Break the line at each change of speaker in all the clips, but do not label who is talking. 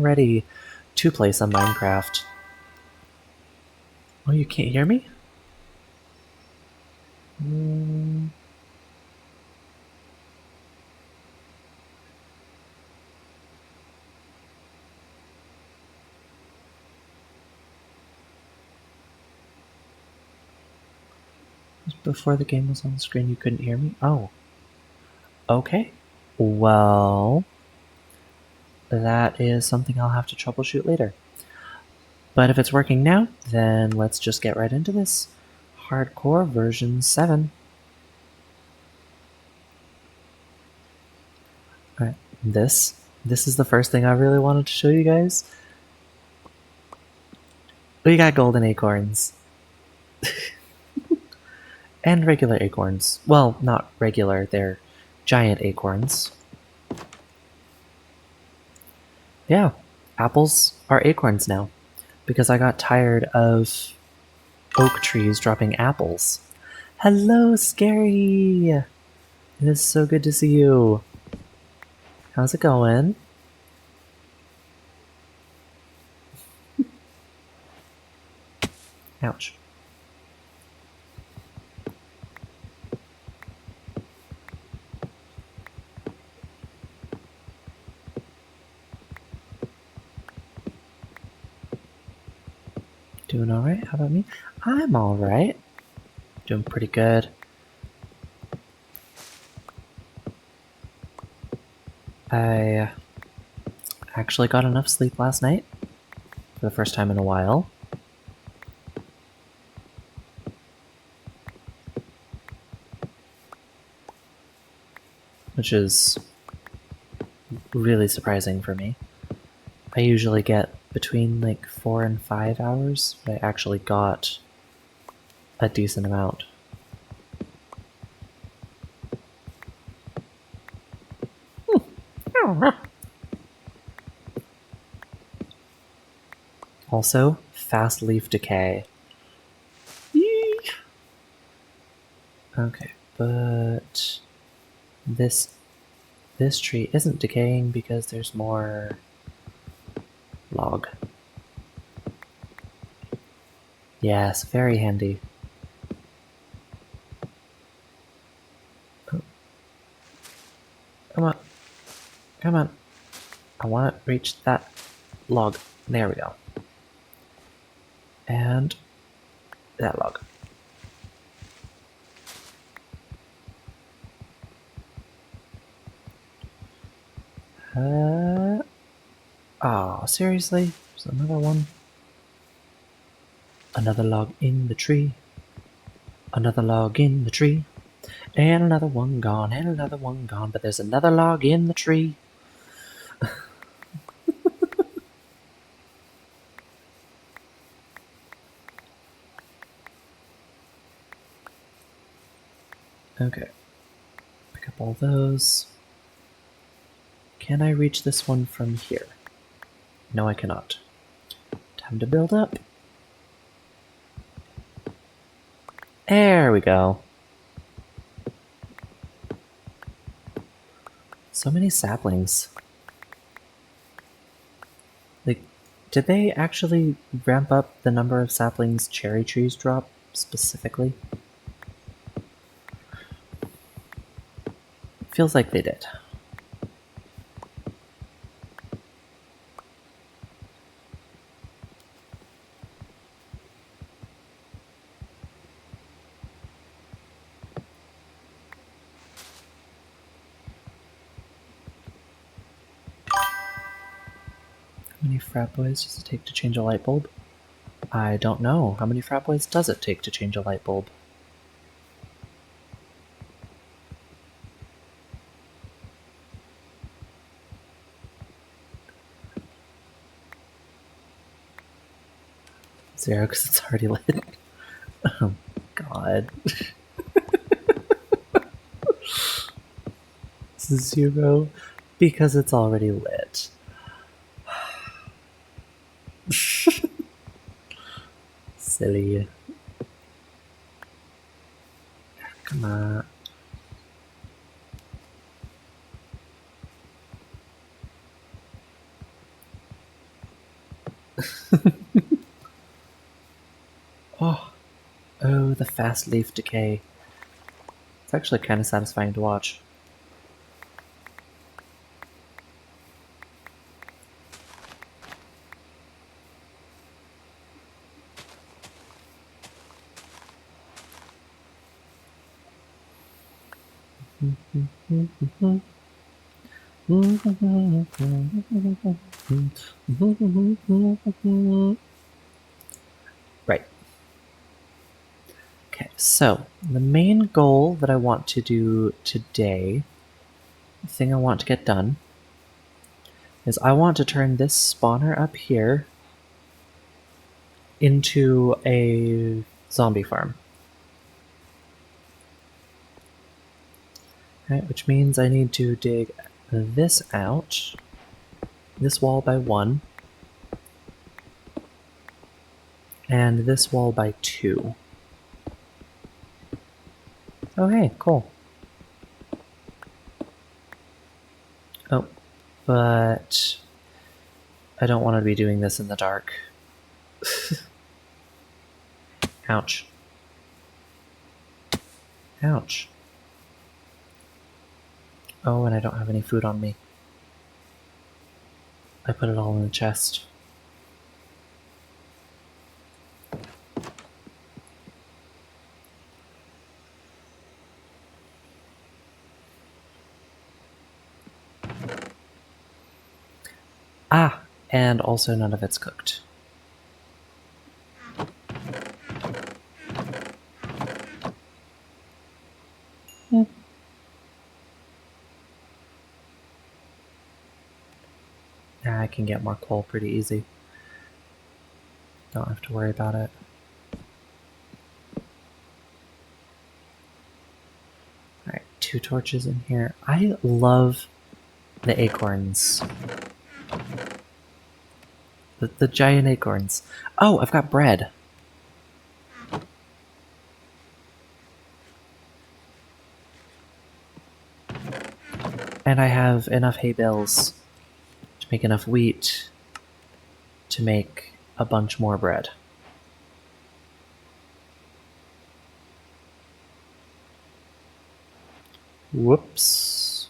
ready to play some Minecraft. Oh, you can't hear me? Before the game was on the screen, you couldn't hear me? Oh. Okay. Well, that is something I'll have to troubleshoot later. But if it's working now, then let's just get right into this. Hardcore version 7. Alright, this is the first thing I really wanted to show you guys. We got golden acorns. And regular acorns. Well, not regular, they're giant acorns. Yeah, apples are acorns now. Because I got tired of oak trees dropping apples. Hello, Scary! It is so good to see you. How's it going? Ouch. Doing alright? How about me? I'm alright. Doing pretty good. I actually got enough sleep last night. For the first time in a while. Which is really surprising for me. I usually get between like 4 and 5 hours, but I actually got a decent amount. Also, fast leaf decay. Eek. Okay, but this tree isn't decaying because there's more log. Yes, very handy. Oh. Come on. Come on. I want to reach that log. There we go. And that log. Oh, seriously? There's another one. Another log in the tree. Another log in the tree. And another one gone, and another one gone, but there's another log in the tree. Okay. Pick up all those. Can I reach this one from here? No, I cannot. Time to build up. There we go. So many saplings. Like, did they actually ramp up the number of saplings cherry trees drop specifically? Feels like they did. How many frat boys does it take to change a light bulb? I don't know. How many frat boys does it take to change a light bulb? Zero, because it's already lit. Oh, God. Zero, because it's already lit. Silly. Come on. Oh, oh, the fast leaf decay. It's actually kind of satisfying to watch. Right. Okay, so the main goal that I want to do today, the thing I want to get done, is I want to turn this spawner up here into a zombie farm. Right, which means I need to dig this out, this wall by 1, and this wall by 2. Oh hey, cool. Oh, but I don't want to be doing this in the dark. Ouch. Ouch. Oh, and I don't have any food on me. I put it all in the chest. Ah, and also none of it's cooked. I can get more coal pretty easy. Don't have to worry about it. Alright, 2 torches in here. I love the acorns. The giant acorns. Oh, I've got bread. And I have enough hay bales to make enough wheat to make a bunch more bread. Whoops.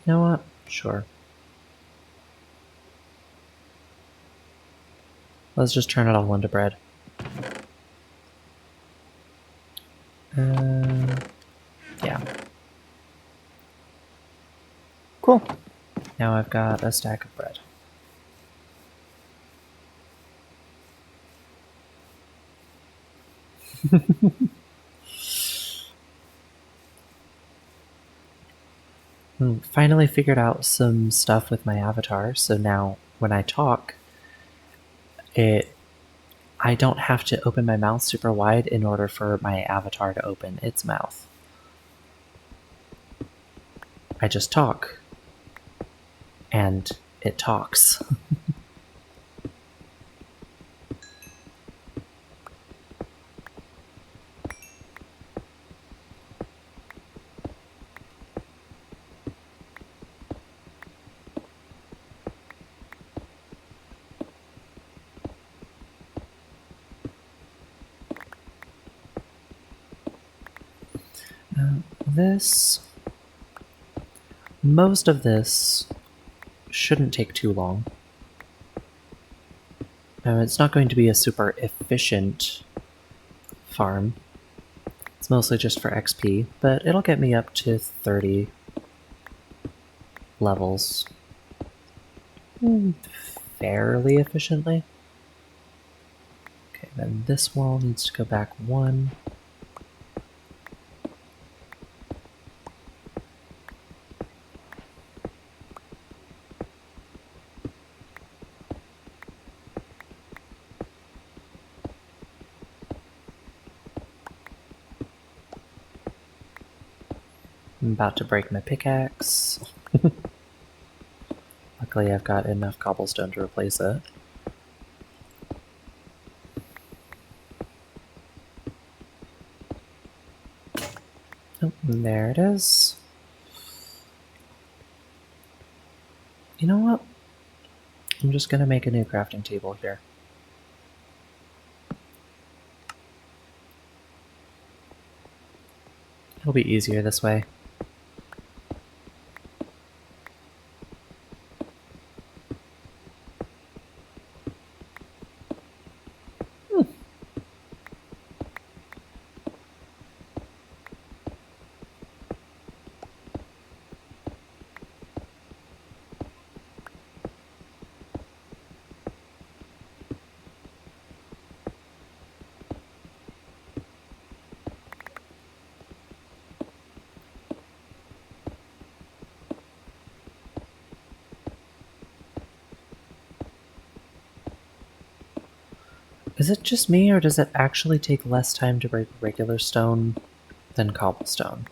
You know what? Sure. Let's just turn it all into bread. Yeah. Cool. Now I've got a stack of bread. Finally figured out some stuff with my avatar, so now when I talk, I don't have to open my mouth super wide in order for my avatar to open its mouth. I just talk, and it talks. Most of this shouldn't take too long. It's not going to be a super efficient farm. It's mostly just for XP, but it'll get me up to 30 levels fairly efficiently. Okay, then this wall needs to go back 1. I'm about to break my pickaxe. Luckily I've got enough cobblestone to replace it. Oh, there it is. You know what? I'm just gonna make a new crafting table here. It'll be easier this way. Is it just me, or does it actually take less time to break regular stone than cobblestone?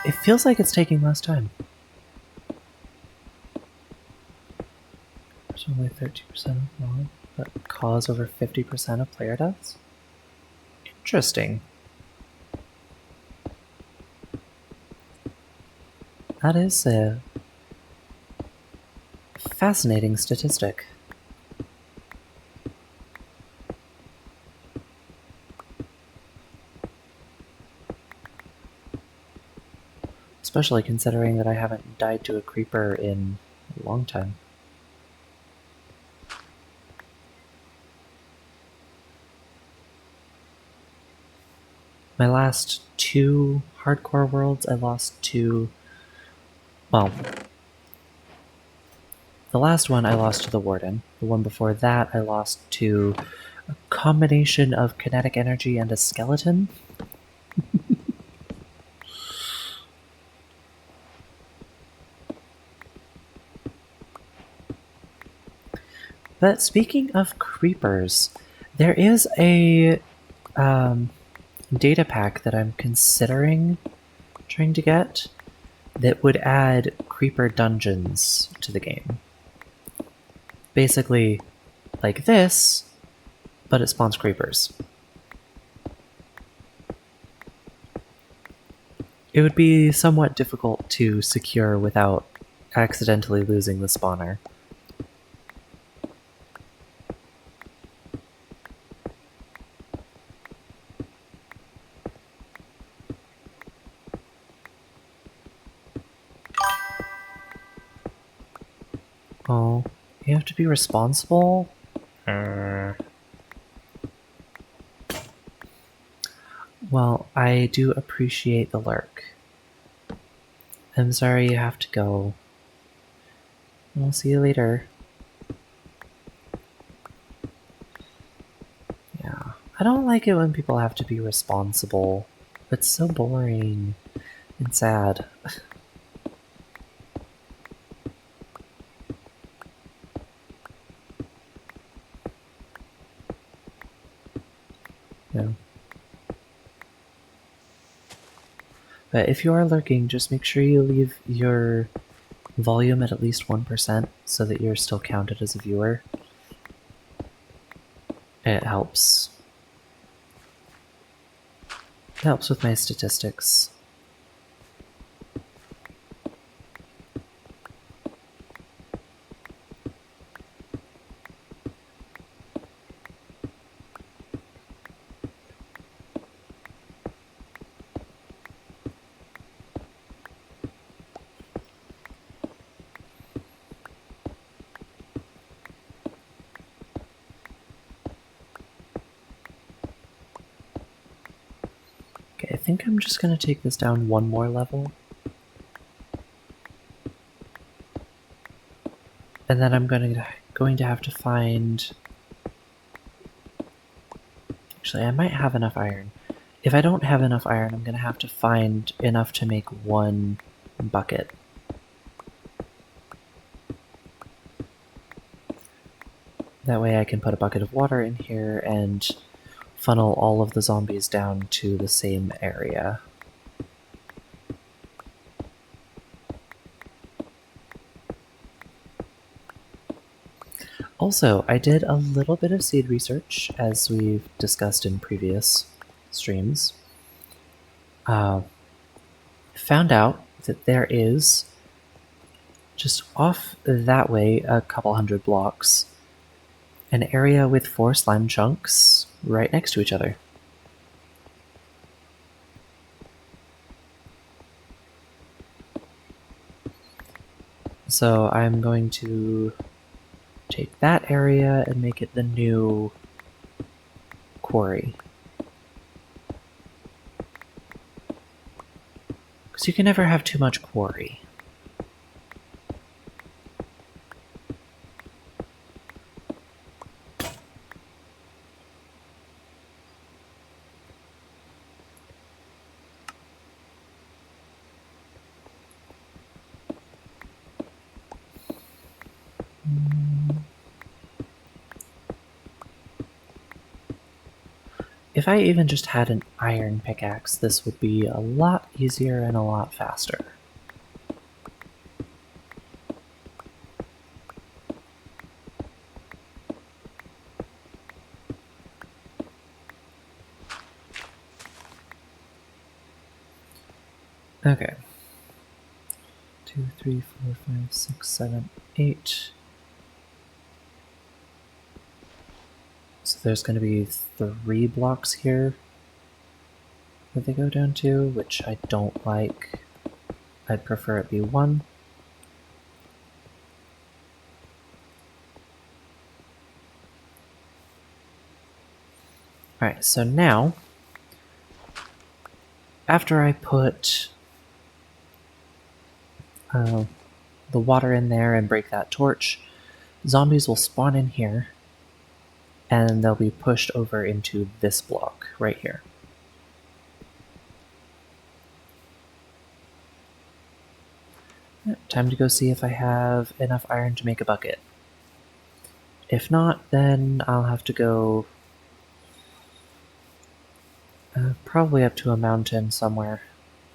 It feels like it's taking less time. There's only 30% of wrong, but cause over 50% of player deaths? Interesting. That is a fascinating statistic. Especially considering that I haven't died to a creeper in a long time. My last 2 hardcore worlds, I lost to... Well, the last one I lost to the Warden. The one before that I lost to a combination of kinetic energy and a skeleton. But speaking of creepers, there is a data pack that I'm considering trying to get that would add creeper dungeons to the game. Basically, like this, but it spawns creepers. It would be somewhat difficult to secure without accidentally losing the spawner. Oh, you have to be responsible? Well, I do appreciate the lurk. I'm sorry you have to go. I'll see you later. Yeah, I don't like it when people have to be responsible. It's so boring and sad. Yeah. But if you are lurking, just make sure you leave your volume at least 1% so that you're still counted as a viewer. It helps. It helps with my statistics. Okay, I think I'm just going to take this down one more level. And then I'm going to have to find... Actually, I might have enough iron. If I don't have enough iron, I'm going to have to find enough to make 1 bucket. That way I can put a bucket of water in here and funnel all of the zombies down to the same area. Also, I did a little bit of seed research, as we've discussed in previous streams. Uh, Found out that there is, just off that way a couple hundred blocks, an area with 4 slime chunks right next to each other. So I'm going to take that area and make it the new quarry. Because you can never have too much quarry. If I even just had an iron pickaxe, this would be a lot easier and a lot faster. Okay. 2, 3, 4, 5, 6, 7, 8. So there's going to be 3 blocks here that they go down to, which I don't like. I'd prefer it be 1. Alright, so now, after I put the water in there and break that torch, zombies will spawn in here, and they'll be pushed over into this block right here. Time to go see if I have enough iron to make a bucket. If not, then I'll have to go probably up to a mountain somewhere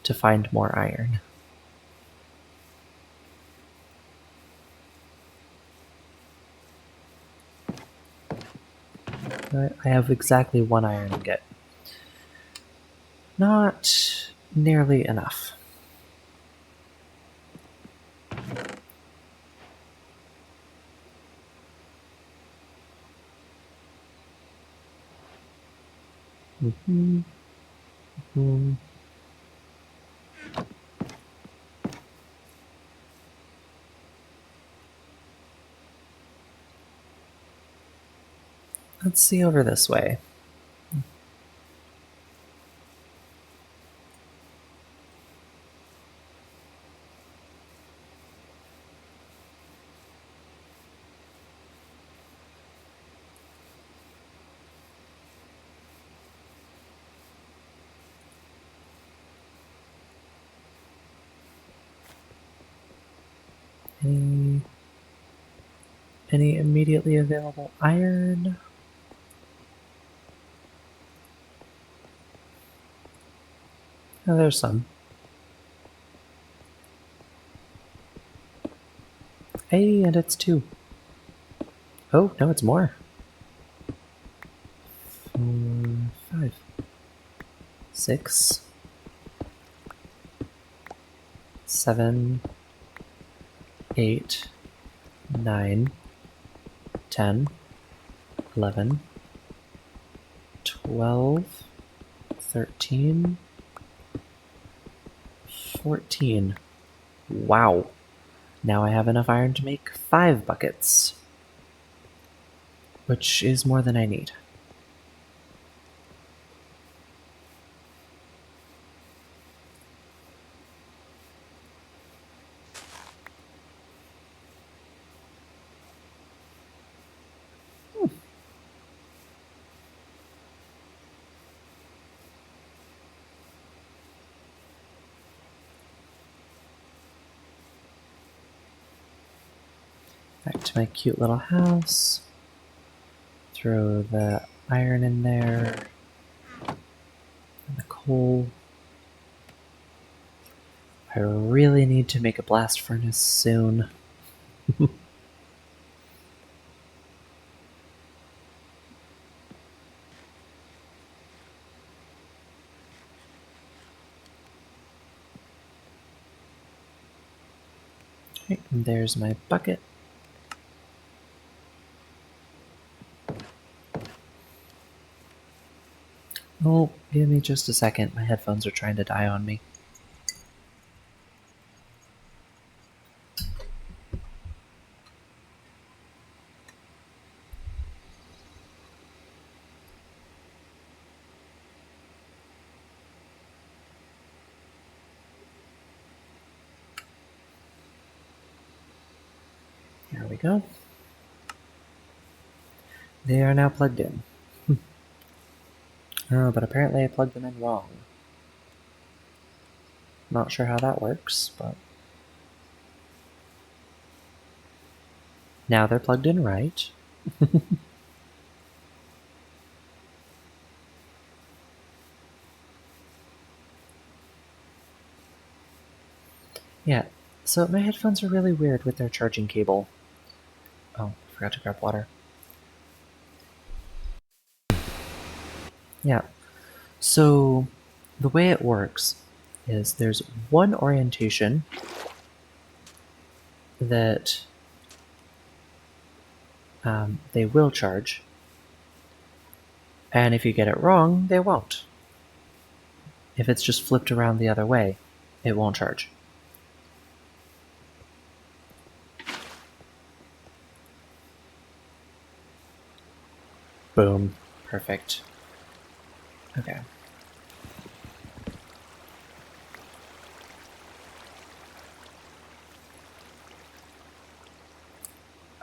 to find more iron. I have exactly 1 iron ingot. Not nearly enough. Let's see over this way. Any immediately available iron? Oh, there's some. Hey, and it's 2. Oh, no, it's more. 4, 5, 6, 7, 8, 9, 10, 11, 12, 13, 14. Wow. Now I have enough iron to make 5 buckets, which is more than I need. Back to my cute little house. Throw the iron in there. And the coal. I really need to make a blast furnace soon. Okay, and there's my bucket. Oh, give me just a second. My headphones are trying to die on me. There we go. They are now plugged in. Oh, but apparently I plugged them in wrong. Not sure how that works, but... Now they're plugged in right. Yeah, so my headphones are really weird with their charging cable. Oh, I forgot to grab water. Yeah, so the way it works is there's one orientation that they will charge, and if you get it wrong, they won't. If it's just flipped around the other way, it won't charge. Boom. Perfect. Okay.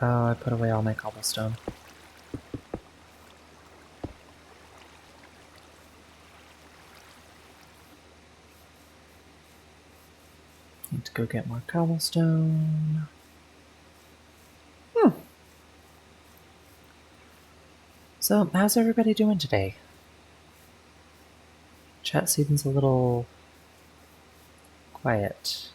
Oh, I put away all my cobblestone. Need to go get more cobblestone. So, how's everybody doing today? Chat seems a little quiet.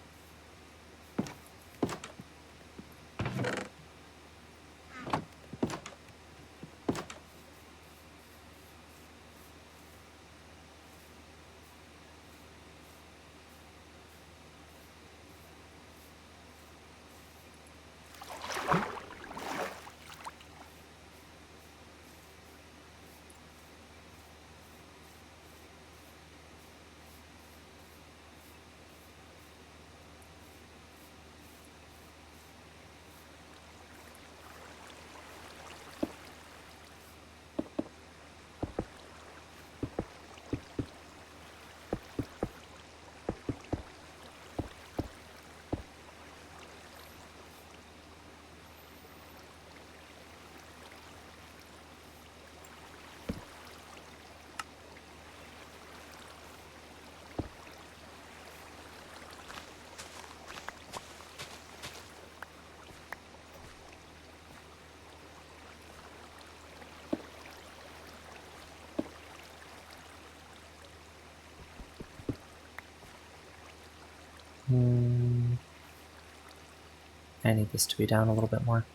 I need this to be down a little bit more.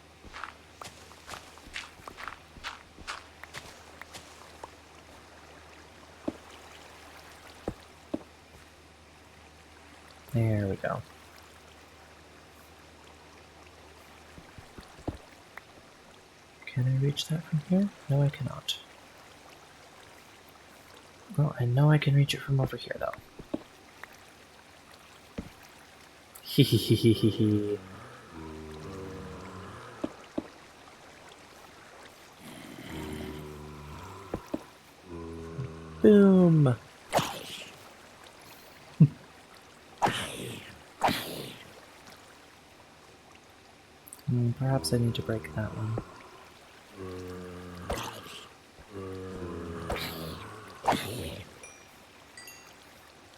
There we go. Can I reach that from here? No, I cannot. Well, I know I can reach it from over here, though. Hehehehehe. Boom! Perhaps I need to break that one.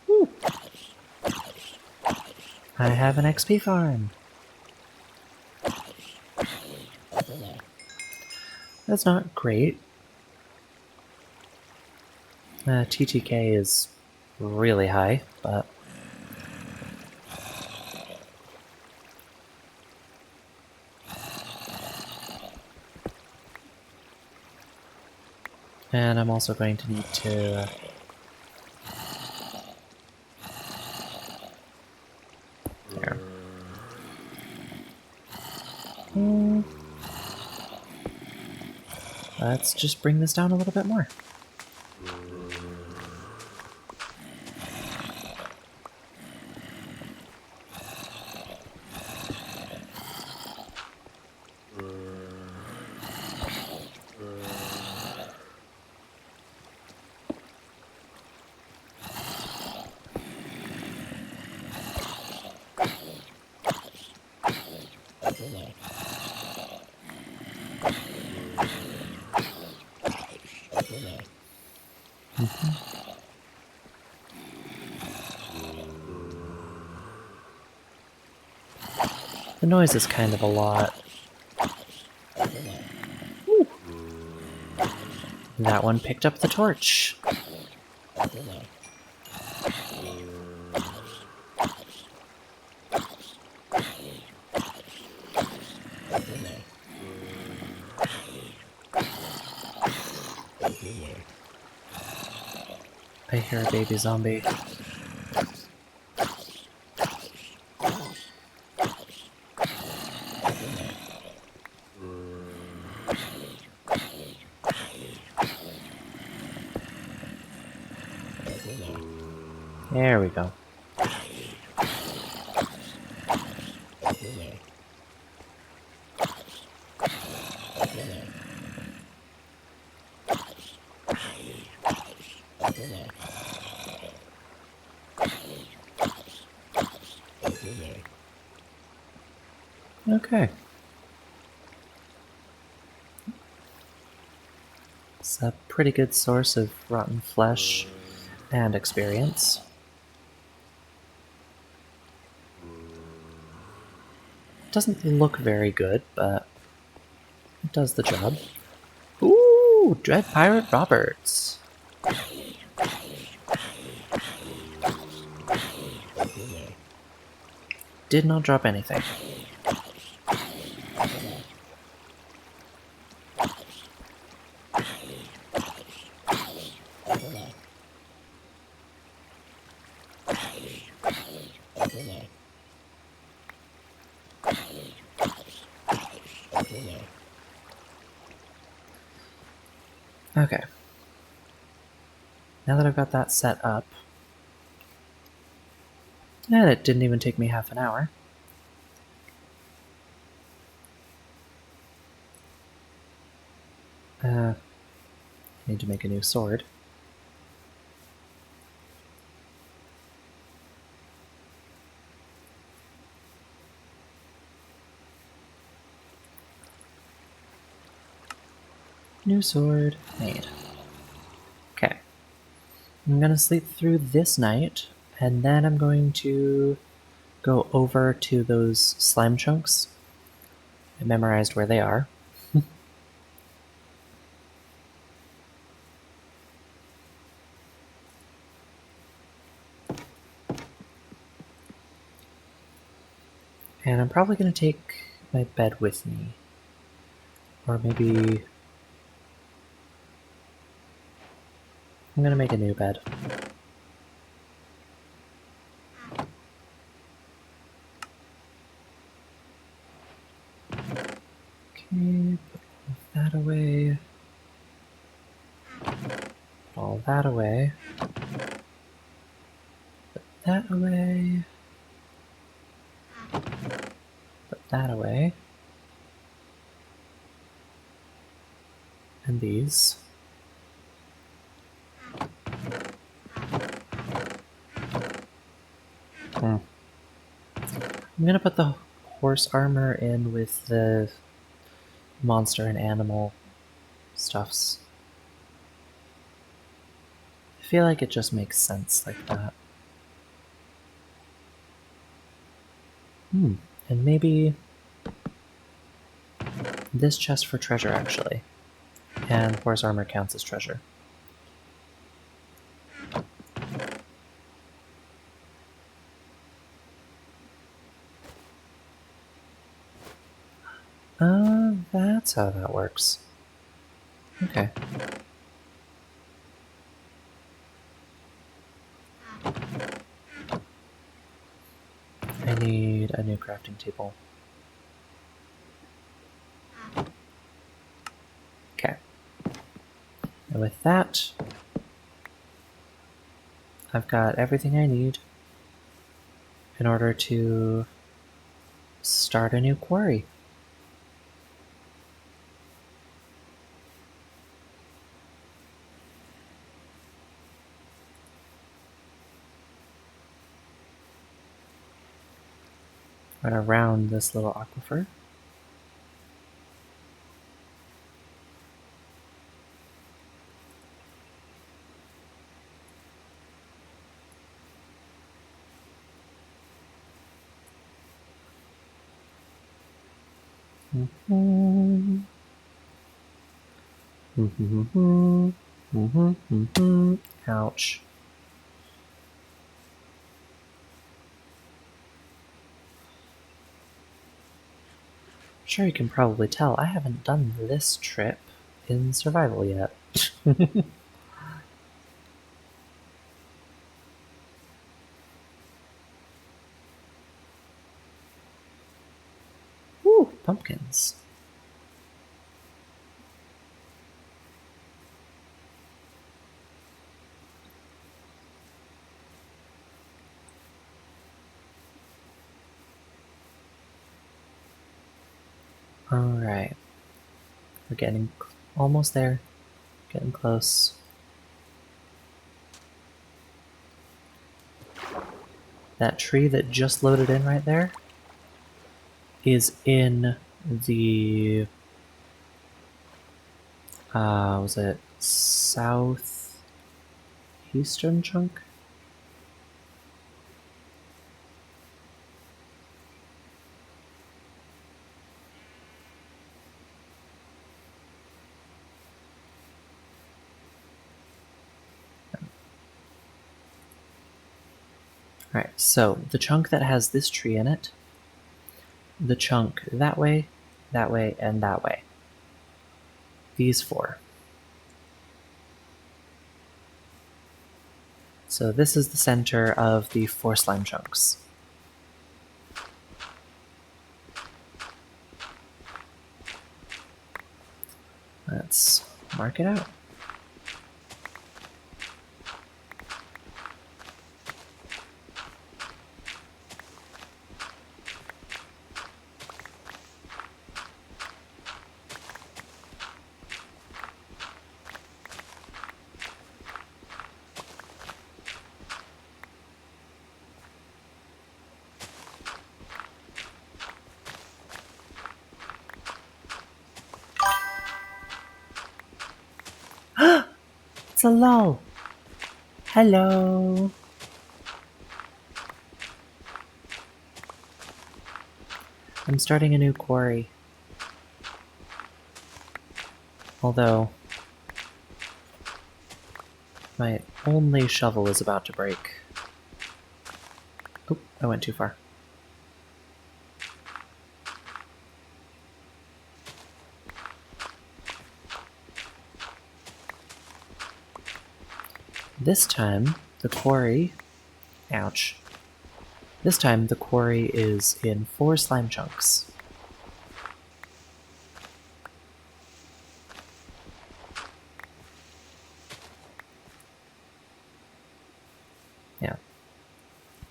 Woo. I have an XP farm! That's not great. TTK is really high, but... And I'm also going to need to... There. Let's just bring this down a little bit more. The noise is kind of a lot. Ooh. That one picked up the torch. I hear a baby zombie. There we go. Okay. It's a pretty good source of rotten flesh and experience. Doesn't look very good, but it does the job. Ooh, Dread Pirate Roberts. Did not drop anything. Okay. Now that I've got that set up, and it didn't even take me half an hour. I need to make a new sword. New sword made. Okay. I'm gonna sleep through this night, and then I'm going to go over to those slime chunks. I memorized where they are. And I'm probably going to take my bed with me. Or maybe I'm going to make a new bed. Okay, put that away. Put all that away. Put that away. Put that away. And these. I'm going to put the horse armor in with the monster and animal stuffs. I feel like it just makes sense like that. And maybe this chest for treasure, actually. And horse armor counts as treasure. That's how that works. Okay. I need a new crafting table. Okay. And with that, I've got everything I need in order to start a new quarry. Right around this little aquifer. Ouch. Sure, you can probably tell I haven't done this trip in survival yet. Woo, pumpkins. Alright. We're getting almost there. Getting close. That tree that just loaded in right there is in the was it southeastern chunk? Alright, so the chunk that has this tree in it, the chunk that way, and that way. These four. So this is the center of the 4 slime chunks. Let's mark it out. It's a lull. Hello. I'm starting a new quarry. Although, my only shovel is about to break. Oop, I went too far. This time, the quarry... Ouch. This time, the quarry is in 4 slime chunks. Yeah.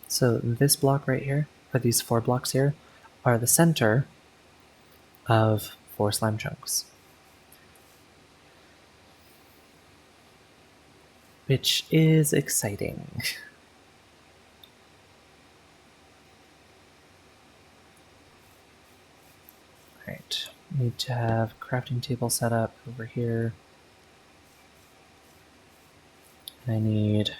So this block right here, or these 4 blocks here, are the center of 4 slime chunks. Which is exciting. Alright, need to have a crafting table set up over here. I need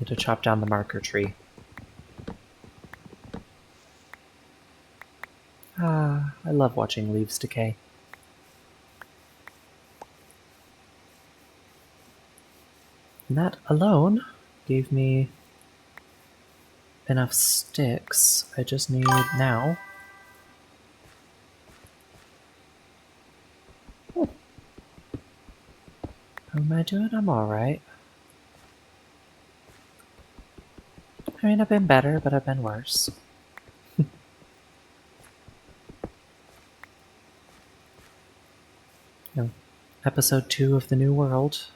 to chop down the marker tree. Ah, I love watching leaves decay. And that alone gave me enough sticks. I just need now. How am I doing? I'm alright. I mean, I've been better, but I've been worse. know, episode 2 of the New World.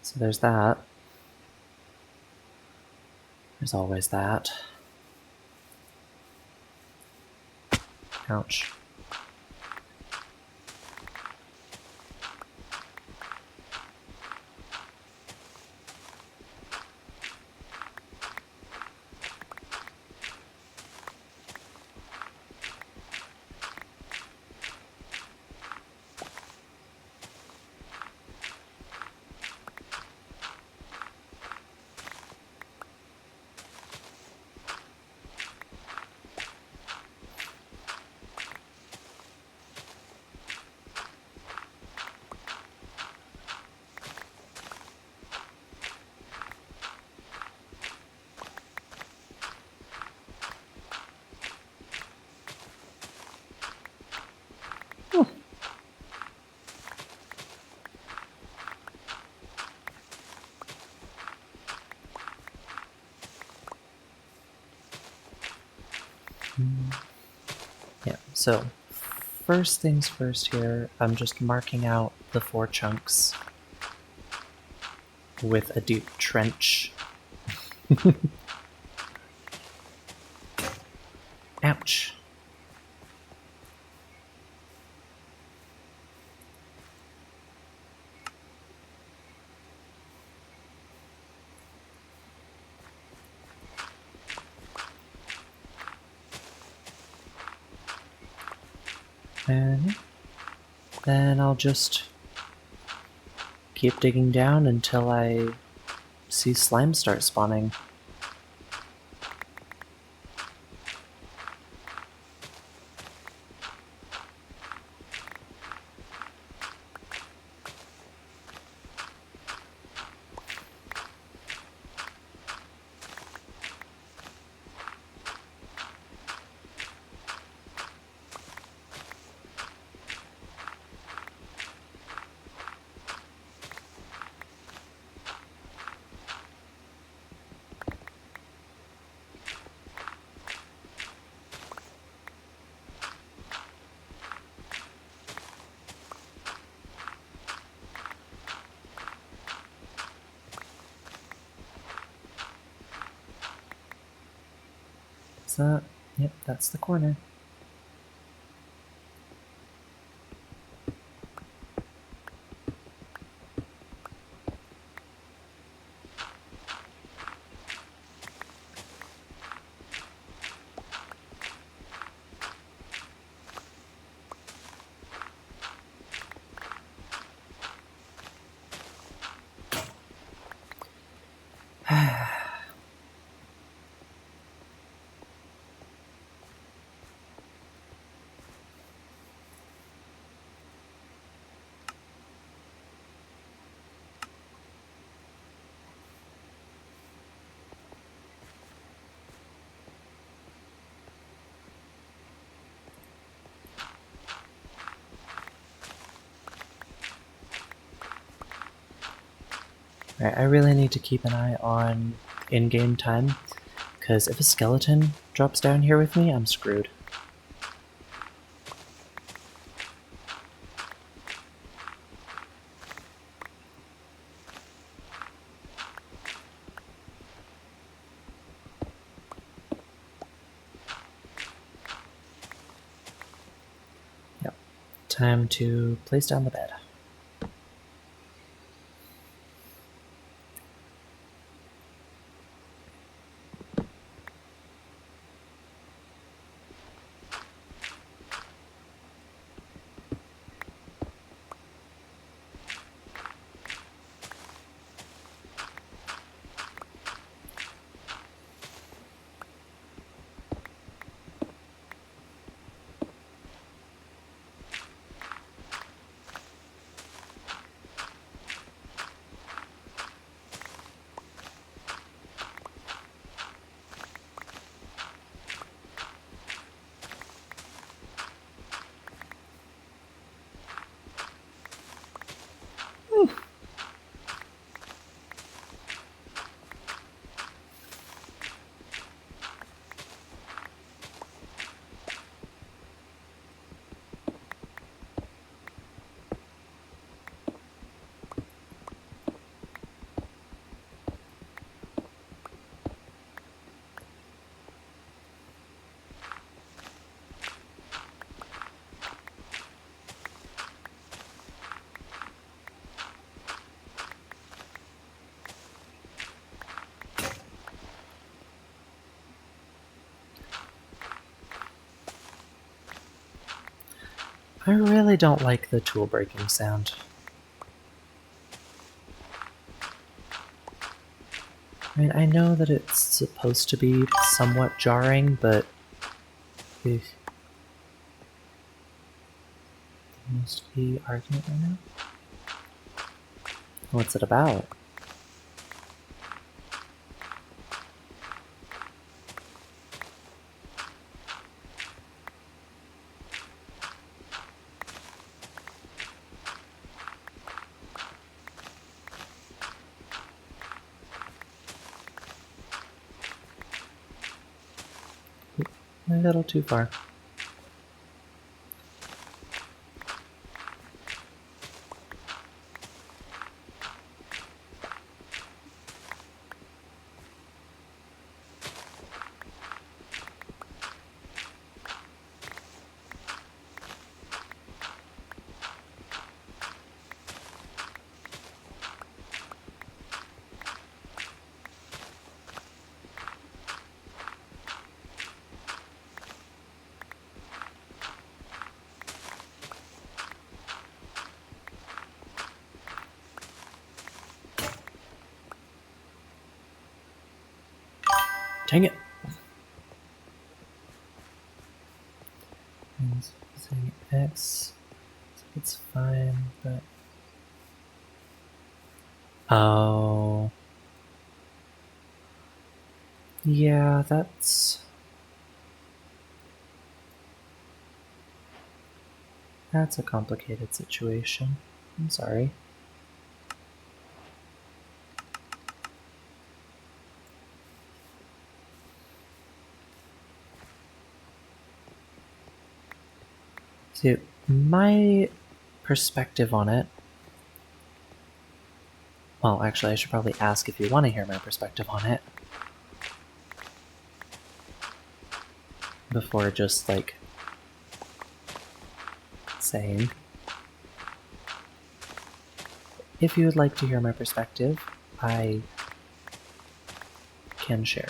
So there's that. There's always that. Ouch. Yeah, so first things first here, I'm just marking out the 4 chunks with a deep trench. Ouch. And then I'll just keep digging down until I see slime start spawning. Is that? Yep, that's the corner. Alright, I really need to keep an eye on in-game time, because if a skeleton drops down here with me, I'm screwed. Yep, time to place down the bed. I really don't like the tool breaking sound. I mean, I know that it's supposed to be somewhat jarring, but it must be argument right now. What's it about? A little too far. Dang it! Saying X, it's fine, but oh, yeah, that's a complicated situation. I'm sorry. See, my perspective on it. Well, actually, I should probably ask if you want to hear my perspective on it before just like saying. If you would like to hear my perspective, I can share.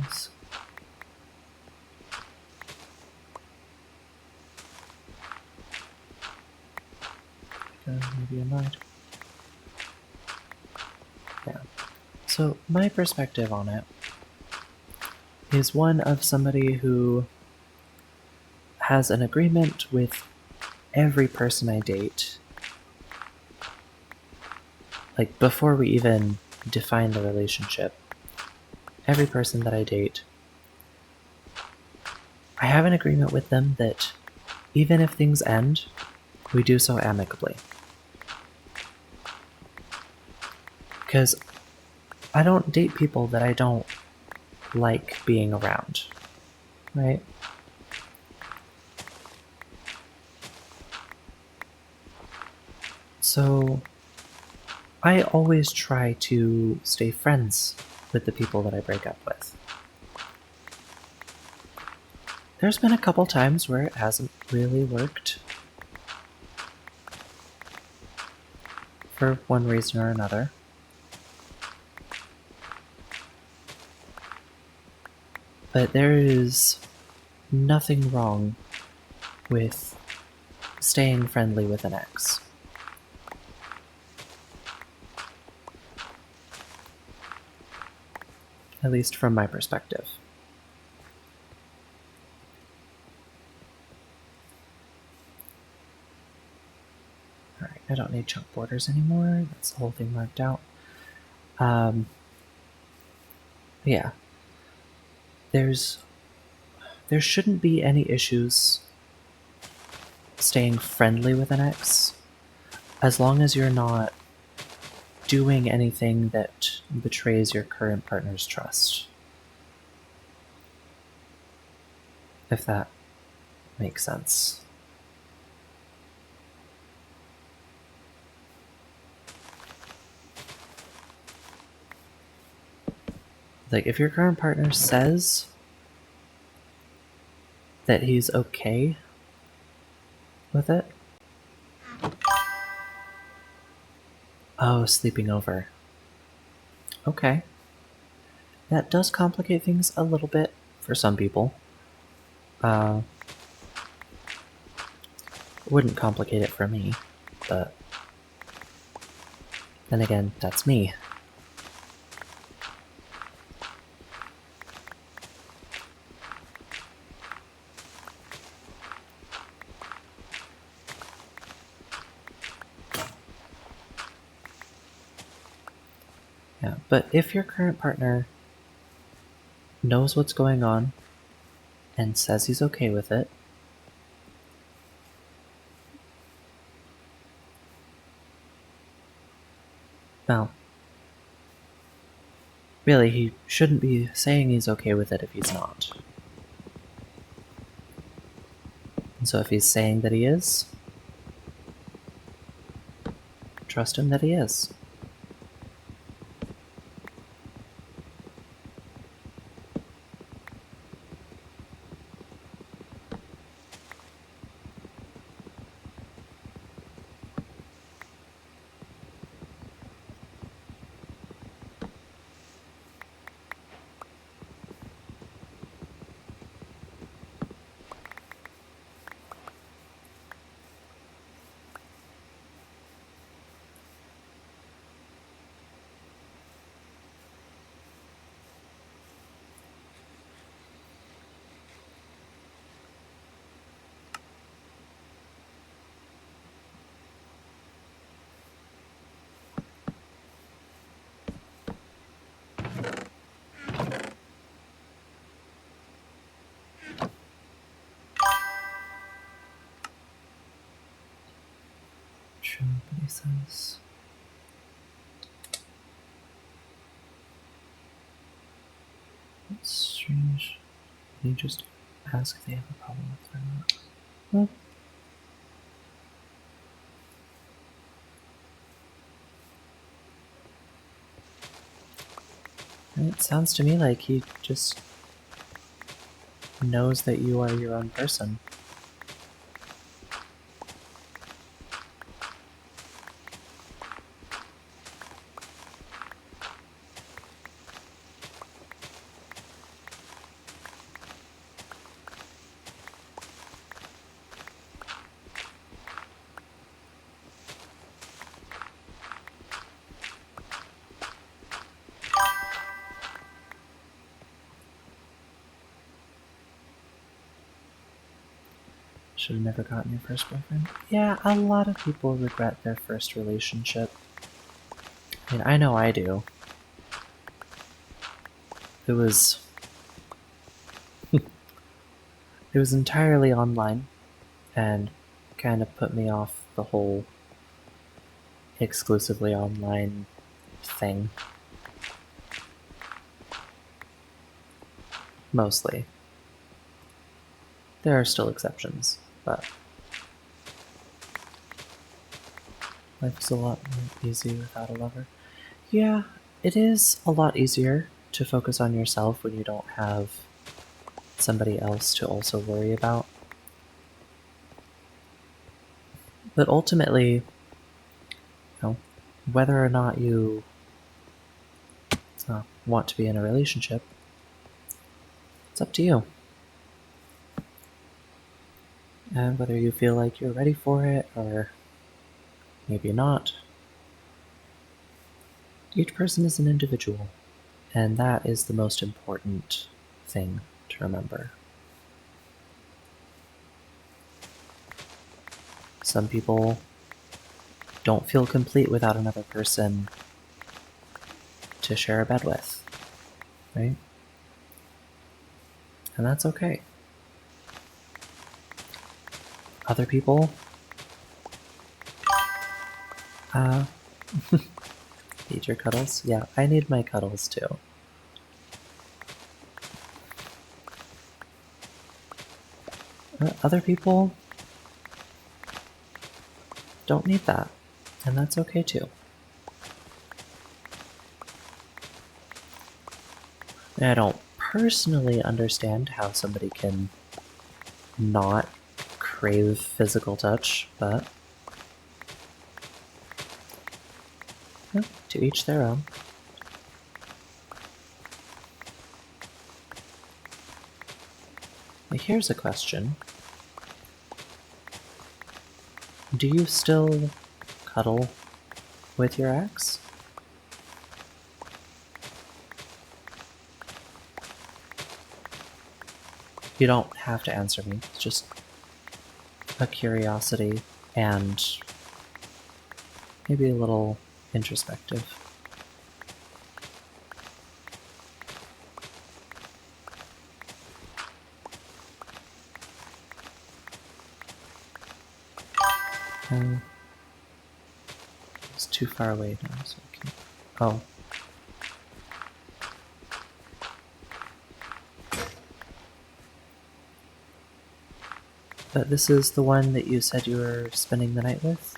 Yes. Maybe I might. Yeah. So my perspective on it is one of somebody who has an agreement with every person I date. Like, before we even define the relationship, every person that I date, I have an agreement with them that even if things end, we do so amicably. Because I don't date people that I don't like being around, right? So I always try to stay friends with the people that I break up with. There's been a couple times where it hasn't really worked, for one reason or another. But there is nothing wrong with staying friendly with an ex. At least from my perspective. Alright, I don't need chunk borders anymore. That's the whole thing marked out. Yeah. There shouldn't be any issues staying friendly with an ex, as long as you're not doing anything that betrays your current partner's trust. if that makes sense. Like, if your current partner says that he's okay with it. Oh, sleeping over. Okay. That does complicate things a little bit for some people. Wouldn't complicate it for me, but then again, that's me. Yeah, but if your current partner knows what's going on and says he's okay with it, well, really, he shouldn't be saying he's okay with it if he's not. And so if he's saying that he is, trust him that he is. True, but he says... That's strange. You just ask if they have a problem with it or not. Well, it sounds to me like he just knows that you are your own person. Should have never gotten your first boyfriend. Yeah, a lot of people regret their first relationship. I mean, I know I do. It was... it was entirely online, and kind of put me off the whole exclusively online thing. Mostly. There are still exceptions, but life is a lot more easy without a lover. Yeah, it is a lot easier to focus on yourself when you don't have somebody else to also worry about. But ultimately, whether or not you want to be in a relationship, it's up to you. And whether you feel like you're ready for it or maybe not, each person is an individual, and that is the most important thing to remember. Some people don't feel complete without another person to share a bed with, right? And that's okay. Other people, need your cuddles? Yeah, I need my cuddles too. Other people don't need that, and that's okay too. I don't personally understand how somebody can not crave physical touch, but to each their own. Here's a question. Do you still cuddle with your ex? You don't have to answer me. It's just a curiosity and maybe a little introspective. It's too far away now, so I can't. Oh. But this is the one that you said you were spending the night with?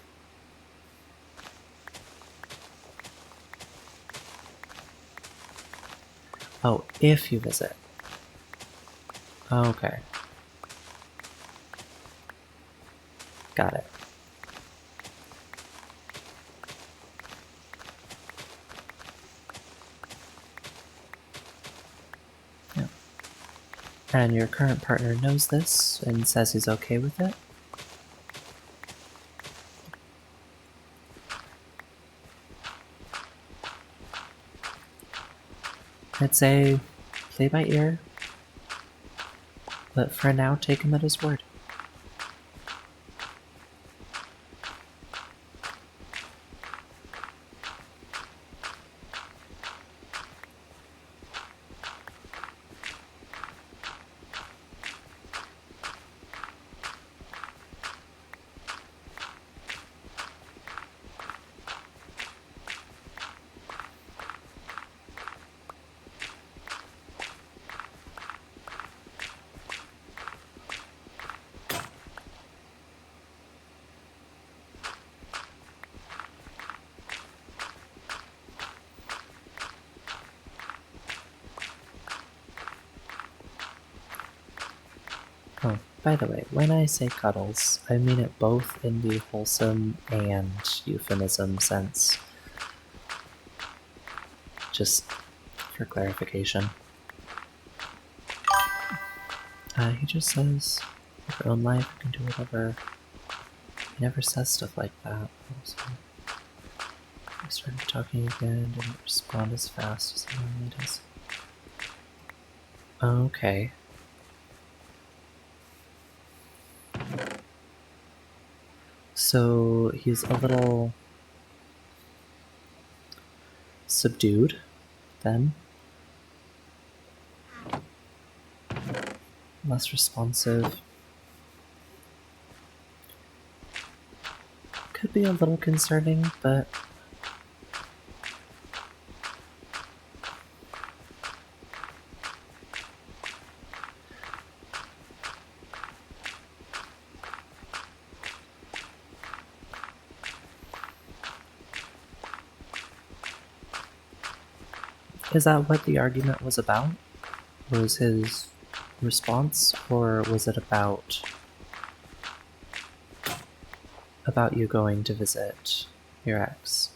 Oh, if you visit. Okay. Got it. Yeah. And your current partner knows this and says he's okay with it? I'd say play by ear, but for now take him at his word. Oh, by the way, when I say cuddles, I mean it both in the wholesome and euphemism sense. Just for clarification. He just says, with your own life, you can do whatever. He never says stuff like that. So I started talking again, didn't respond as fast as he normally does. Okay. So he's a little subdued, then. Less responsive. Could be a little concerning, but is that what the argument was about? Was his response, or was it about you going to visit your ex?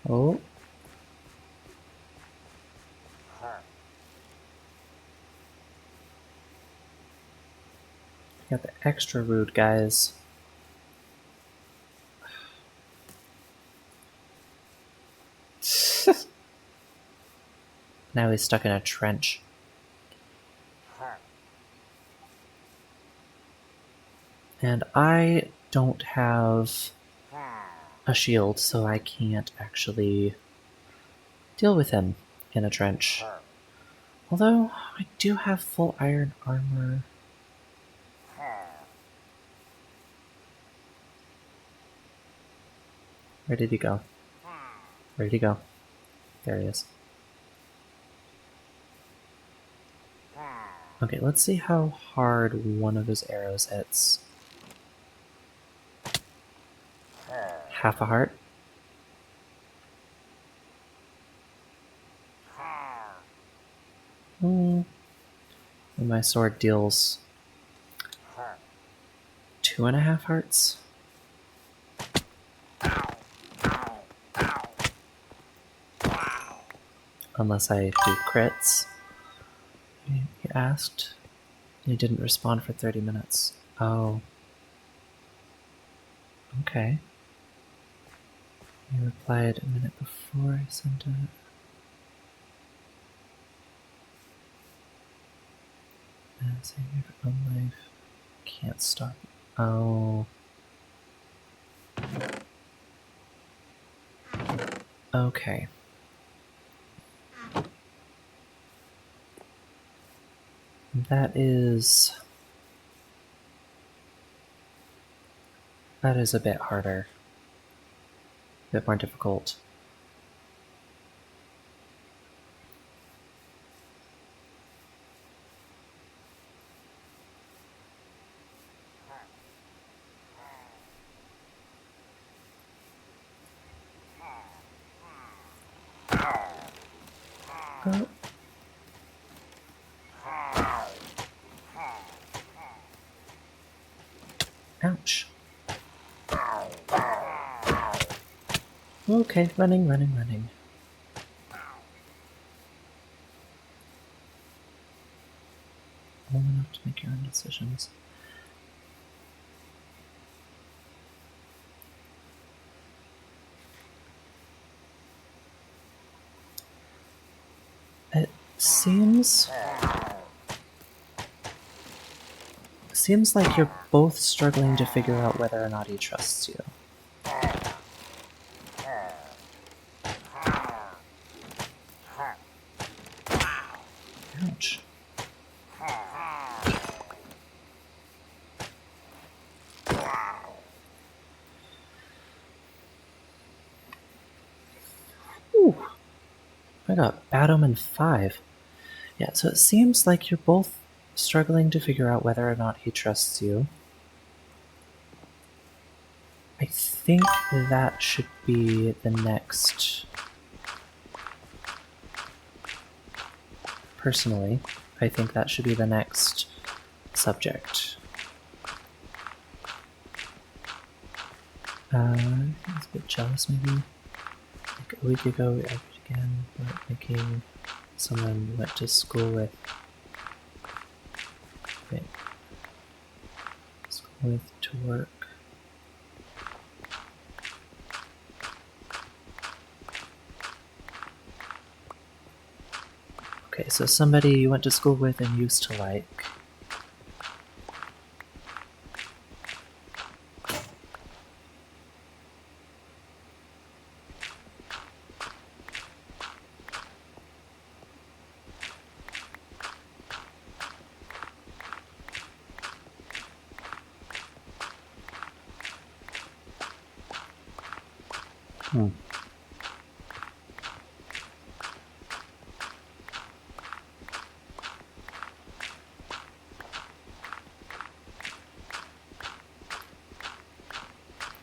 Oh. Got the extra rude guys. Now he's stuck in a trench. And I don't have a shield, so I can't actually deal with him in a trench. Although, I do have full iron armor. Where did he go? Where did he go? There he is. Okay, let's see how hard one of his arrows hits. Half a heart. And my sword deals 2.5 hearts. Unless I do crits. He asked. He didn't respond for 30 minutes. Oh. Okay. He replied a minute before I sent it. Save your own life. Can't stop. Oh. Okay. That is a bit harder. A bit more difficult. Oh. Ouch. Okay, running. Long enough to make your own decisions. It seems like you're both struggling to figure out whether or not he trusts you. Ouch. Ooh. I got Bad Omen 5. Yeah, so it seems like you're both struggling to figure out whether or not he trusts you. I think that should be the next... Personally, I think that should be the next subject. I think I was a bit jealous, maybe. Like a week ago, we argued again about making someone you went to school with. Okay. School with to work. Okay, so somebody you went to school with and used to like.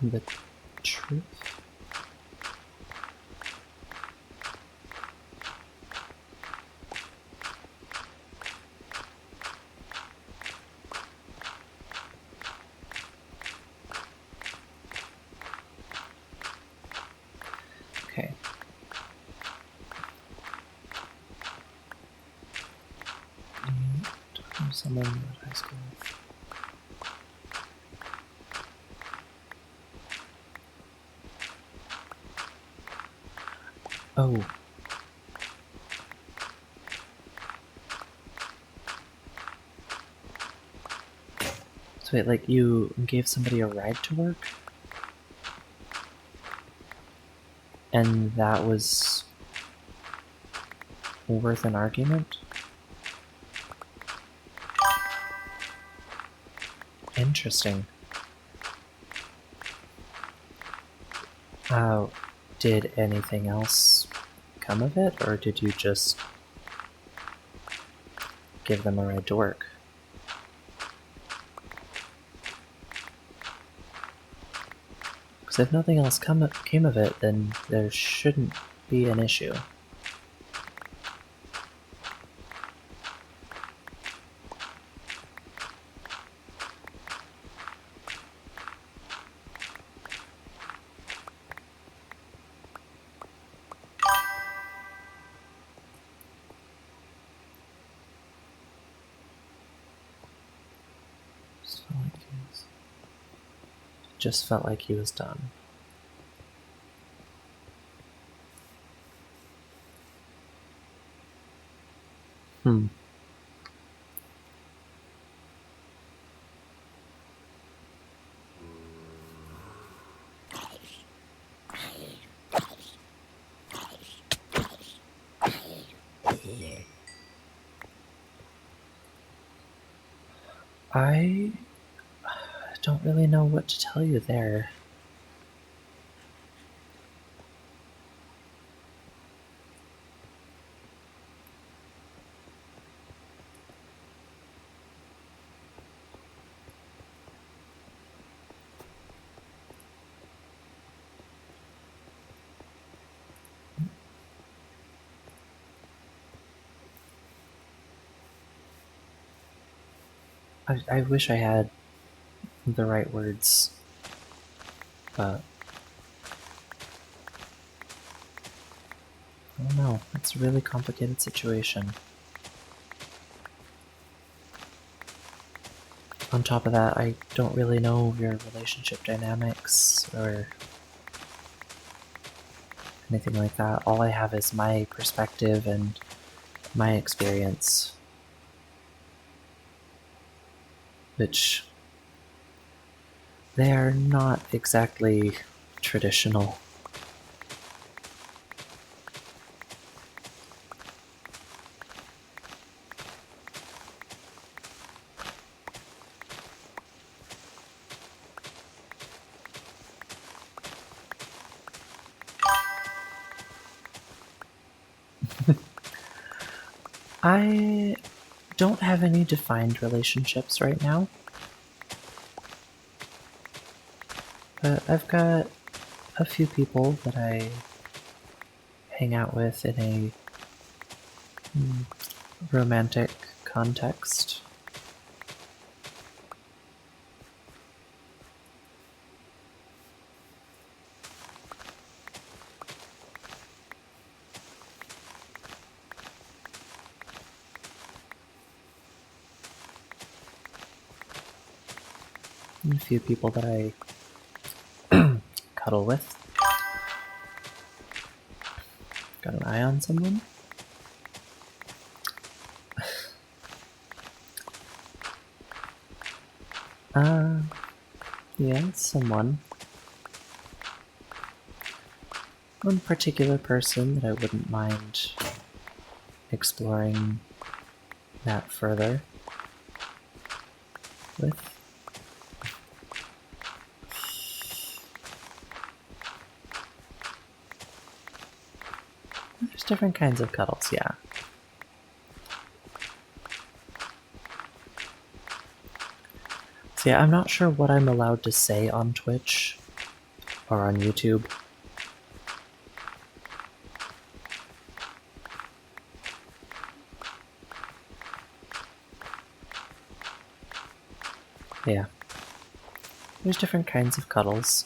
The truth? Okay. Talking to someone you went to high school with. Oh. So wait, like you gave somebody a ride to work? And that was worth an argument? Interesting. Did anything else come of it, or did you just give them a ride to work? Because if nothing else came of it, then there shouldn't be an issue. Just felt like he was done. Hmm. I don't really know what to tell you there. I wish I had the right words, but I don't know. It's a really complicated situation. On top of that, I don't really know your relationship dynamics or anything like that. All I have is my perspective and my experience, which they are not exactly traditional. I don't have any defined relationships right now, but I've got a few people that I hang out with in a romantic context. And a few people that I cuddle with. Got an eye on someone? Yeah, someone. One particular person that I wouldn't mind exploring that further with. There's different kinds of cuddles, yeah. So yeah, I'm not sure what I'm allowed to say on Twitch or on YouTube. Yeah. There's different kinds of cuddles.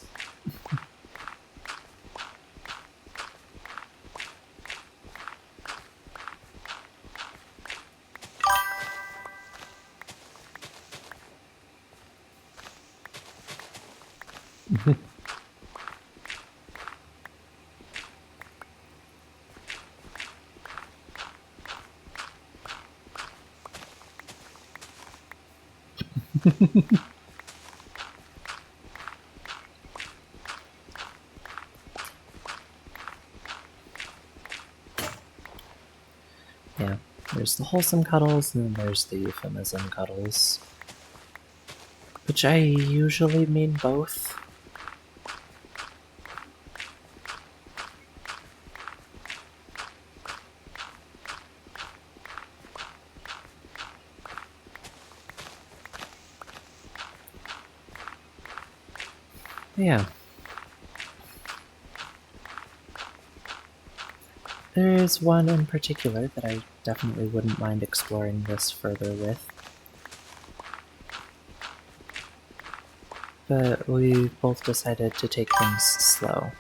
there's the wholesome cuddles, and then there's the euphemism cuddles. Which I usually mean both. Yeah. There is one in particular that I definitely wouldn't mind exploring this further with. But we both decided to take things slow.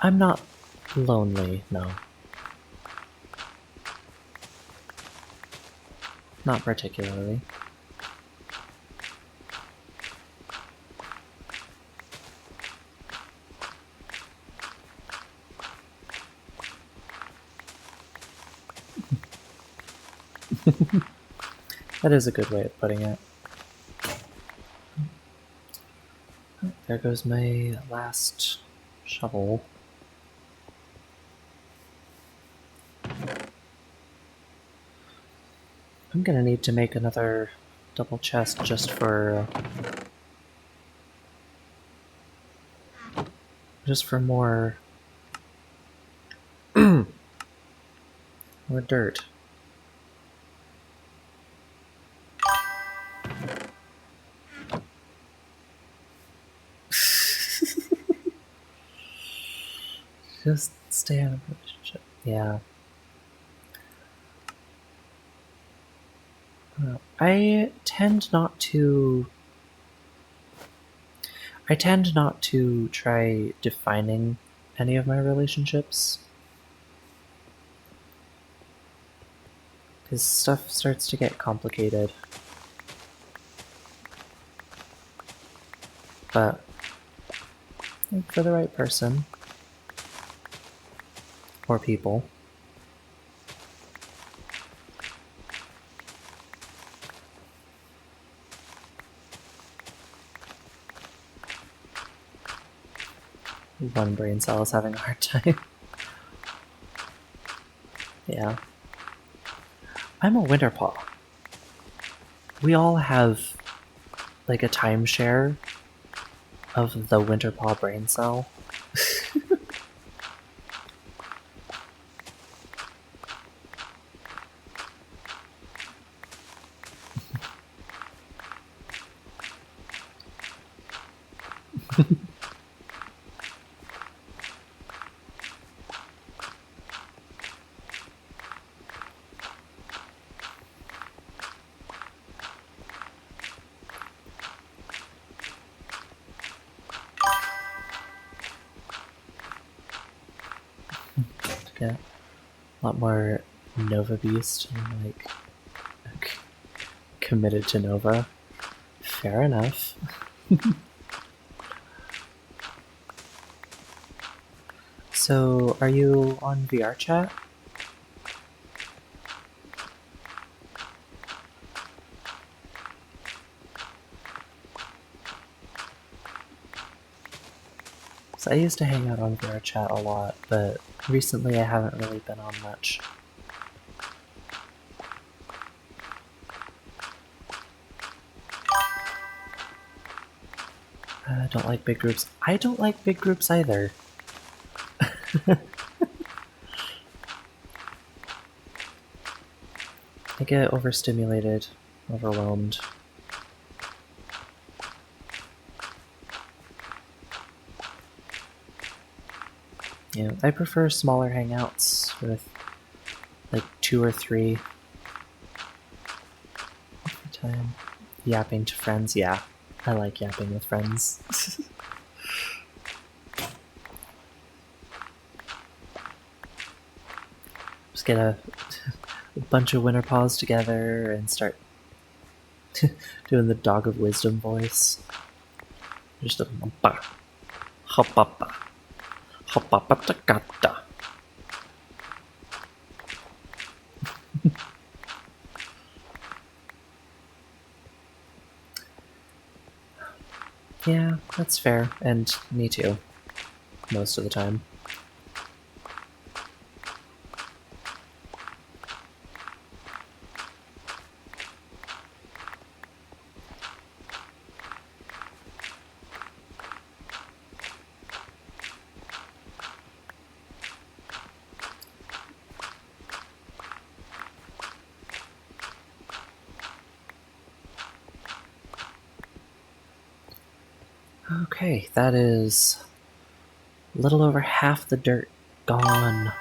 I'm not lonely, no. Not particularly. That is a good way of putting it. There goes my last shovel. I'm gonna need to make another double chest just for more more dirt. Just stay out of a relationship. Yeah. I tend not to try defining any of my relationships, because stuff starts to get complicated. But for the right person or people, one brain cell is having a hard time. Yeah. I'm a winterpaw. We all have like a timeshare of the winterpaw brain cell. Get a lot more Nova Beast and like committed to Nova. Fair enough. So, are you on VR chat? So I used to hang out on VR chat a lot, but recently I haven't really been on much. I don't like big groups. I don't like big groups either. I get overstimulated, overwhelmed. Yeah, I prefer smaller hangouts with like 2 or 3 at a time. Yapping to friends, yeah. I like yapping with friends. Just get a bunch of winter paws together and start doing the dog of wisdom voice. Just a ba hopapa hopapa. Yeah, that's fair, and me too. Most of the time. Okay, that is a little over half the dirt gone.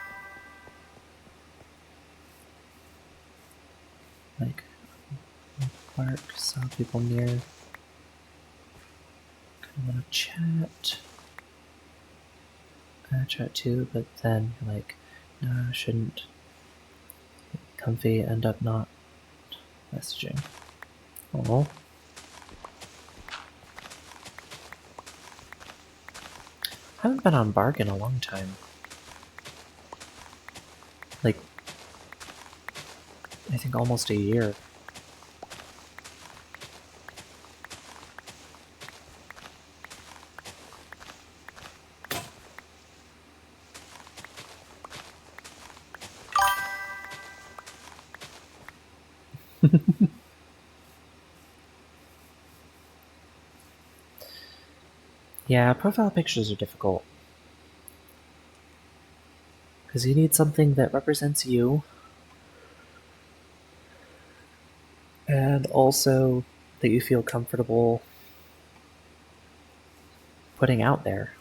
Like, park, saw people near. Kind of want to chat. Chat too, but then like, no, I shouldn't. Comfy, end up not messaging. Oh. Haven't been on Bark in a long time. Like, I think almost a year. Yeah, profile pictures are difficult. Because you need something that represents you, and also that you feel comfortable putting out there,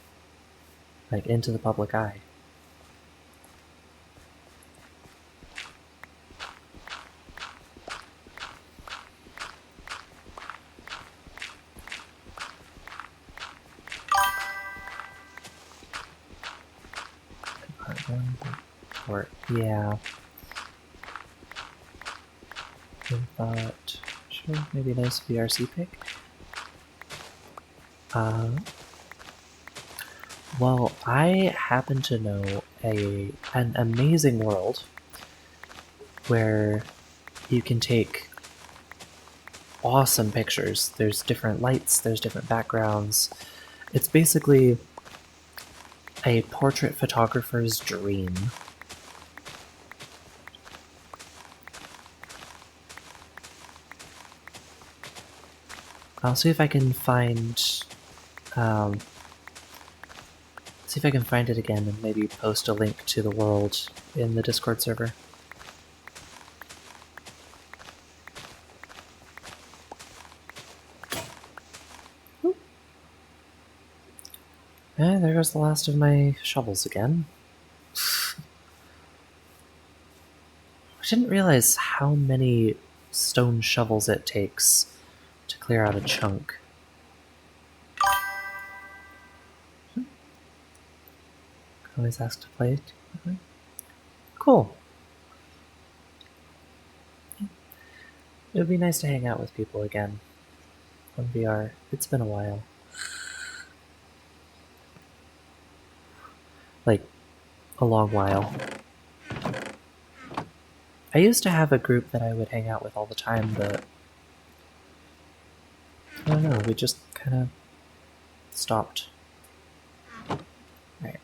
like into the public eye. Part one, or yeah. I thought, sure, maybe a nice VRC pic. Uh, well, I happen to know an amazing world where you can take awesome pictures. There's different lights, there's different backgrounds. It's basically a portrait photographer's dream. I'll see if I can find um, see if I can find it again and maybe post a link to the world in the Discord server. And there goes the last of my shovels again. I didn't realize how many stone shovels it takes to clear out a chunk. Always ask to play it. Cool. It would be nice to hang out with people again on VR. It's been a while. Like, a long while. I used to have a group that I would hang out with all the time, but I don't know, we just kind of stopped. Right.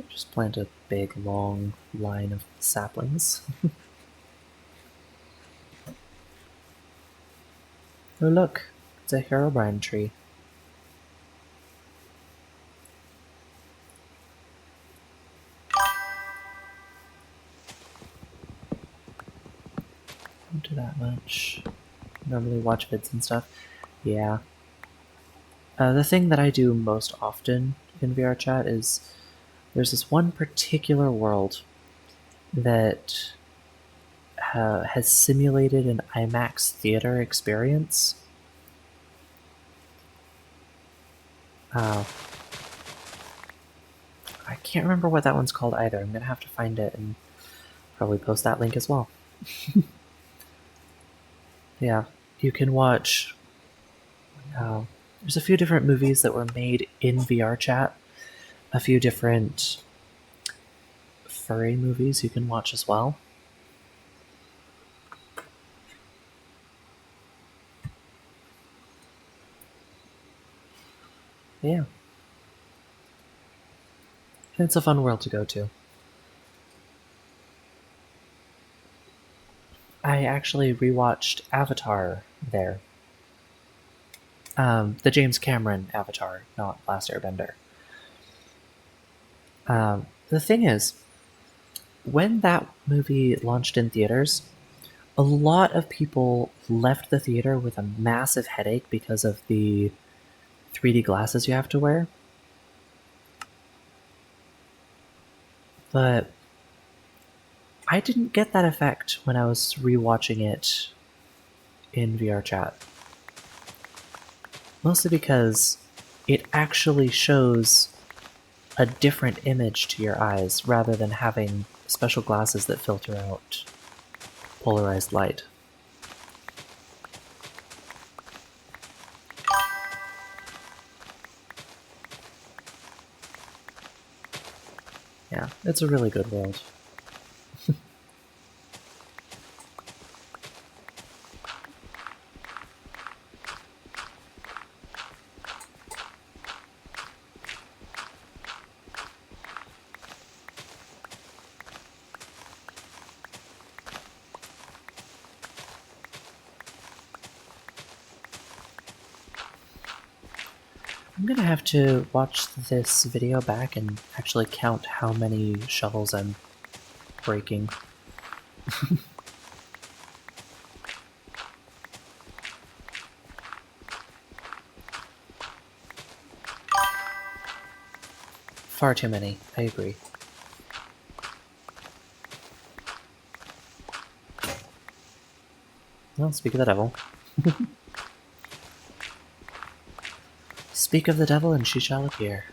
Just plant a big, long line of saplings. Oh look, it's a Herobrine tree. Don't do that much. Normally watch vids and stuff. Yeah. The thing that I do most often in VR chat is there's this one particular world that has simulated an IMAX theater experience. Uh, I can't remember what that one's called either. I'm gonna have to find it and probably post that link as well. Yeah, you can watch. There's a few different movies that were made in VR chat. A few different furry movies you can watch as well. Yeah. And it's a fun world to go to. I actually rewatched Avatar there. The James Cameron Avatar, not Last Airbender. The thing is, when that movie launched in theaters, a lot of people left the theater with a massive headache because of the 3D glasses you have to wear. But I didn't get that effect when I was rewatching it in VR chat. Mostly because it actually shows a different image to your eyes rather than having special glasses that filter out polarized light. Yeah, it's a really good world. I'm gonna have to watch this video back and actually count how many shovels I'm breaking. Far too many, I agree. Well, speak of the devil. Speak of the devil and she shall appear.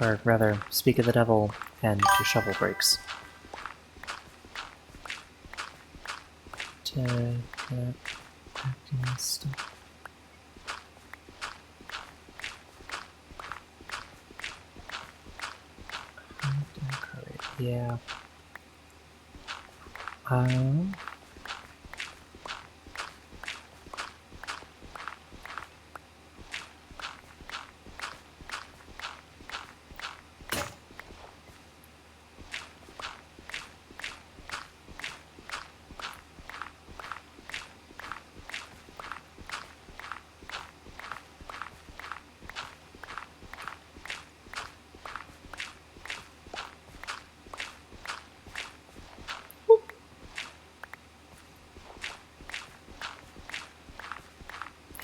Or rather, speak of the devil and your shovel breaks. Yeah. Um,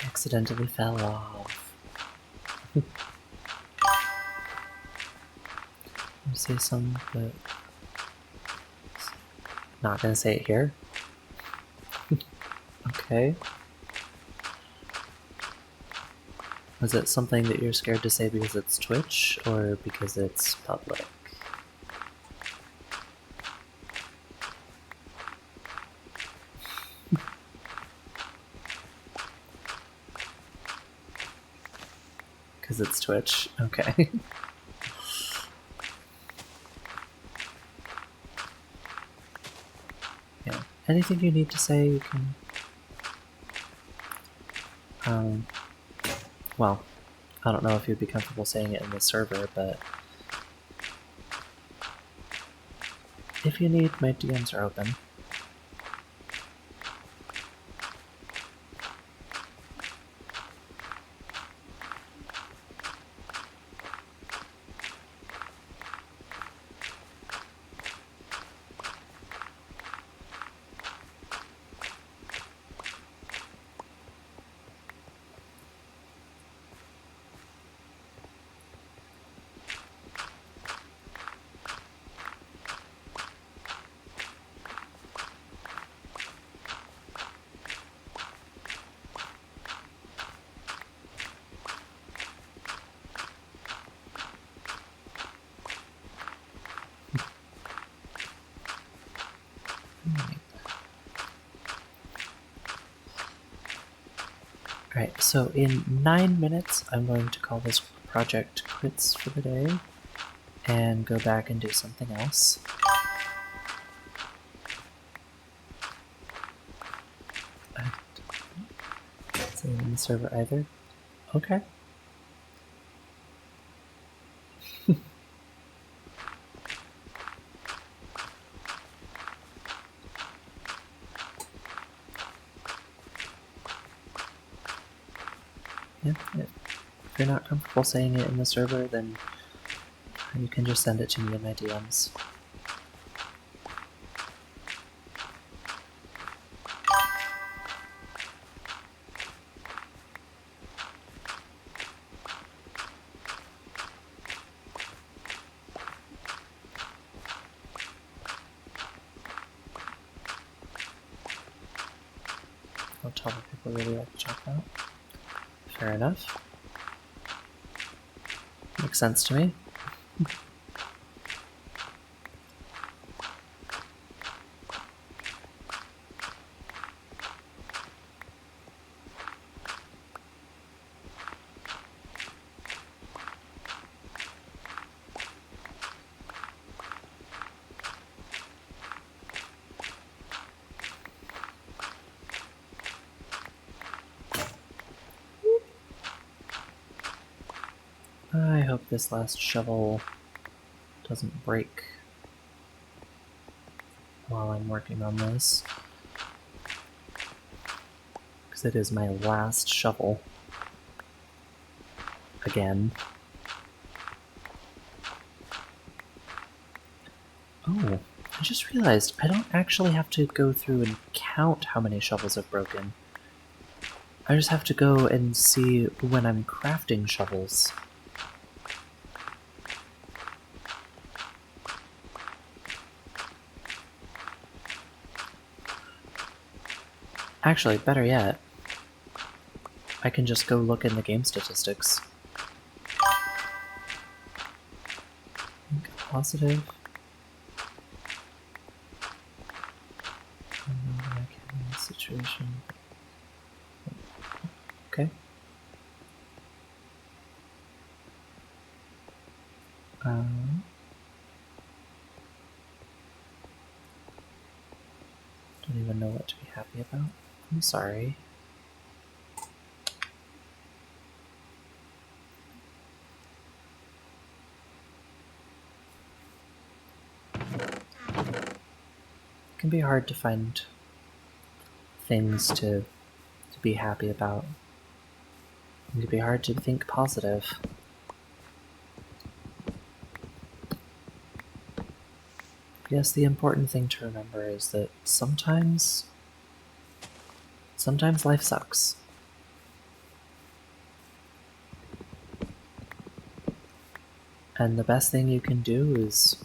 accidentally fell off. I'm gonna say some, but not gonna say it here. Okay. Was it something that you're scared to say because it's Twitch or because it's public? Because it's Twitch? Okay. Yeah. Anything you need to say, you can... Well, I don't know if you'd be comfortable saying it in the server, but if you need, my DMs are open. So in 9 minutes, I'm going to call this project quits for the day and go back and do something else. It's in the server either. Okay. Yeah, if you're not comfortable saying it in the server, then you can just send it to me in my DMs. What topic people really like to talk about. Fair enough. Makes sense to me. I hope this last shovel doesn't break while I'm working on this, because it is my last shovel. Again. Oh, I just realized I don't actually have to go through and count how many shovels I've broken. I just have to go and see when I'm crafting shovels. Actually, better yet, I can just go look in the game statistics. Positive. I know that I can in this situation. Okay. Don't even know what to be happy about. I'm sorry. It can be hard to find things to be happy about. It can be hard to think positive. Yes, the important thing to remember is that sometimes life sucks. And the best thing you can do is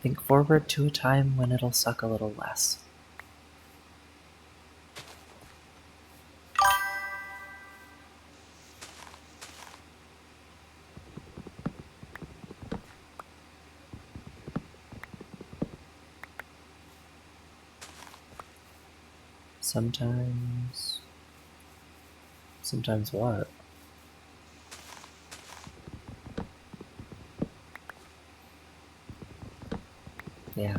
think forward to a time when it'll suck a little less. Sometimes what? Yeah.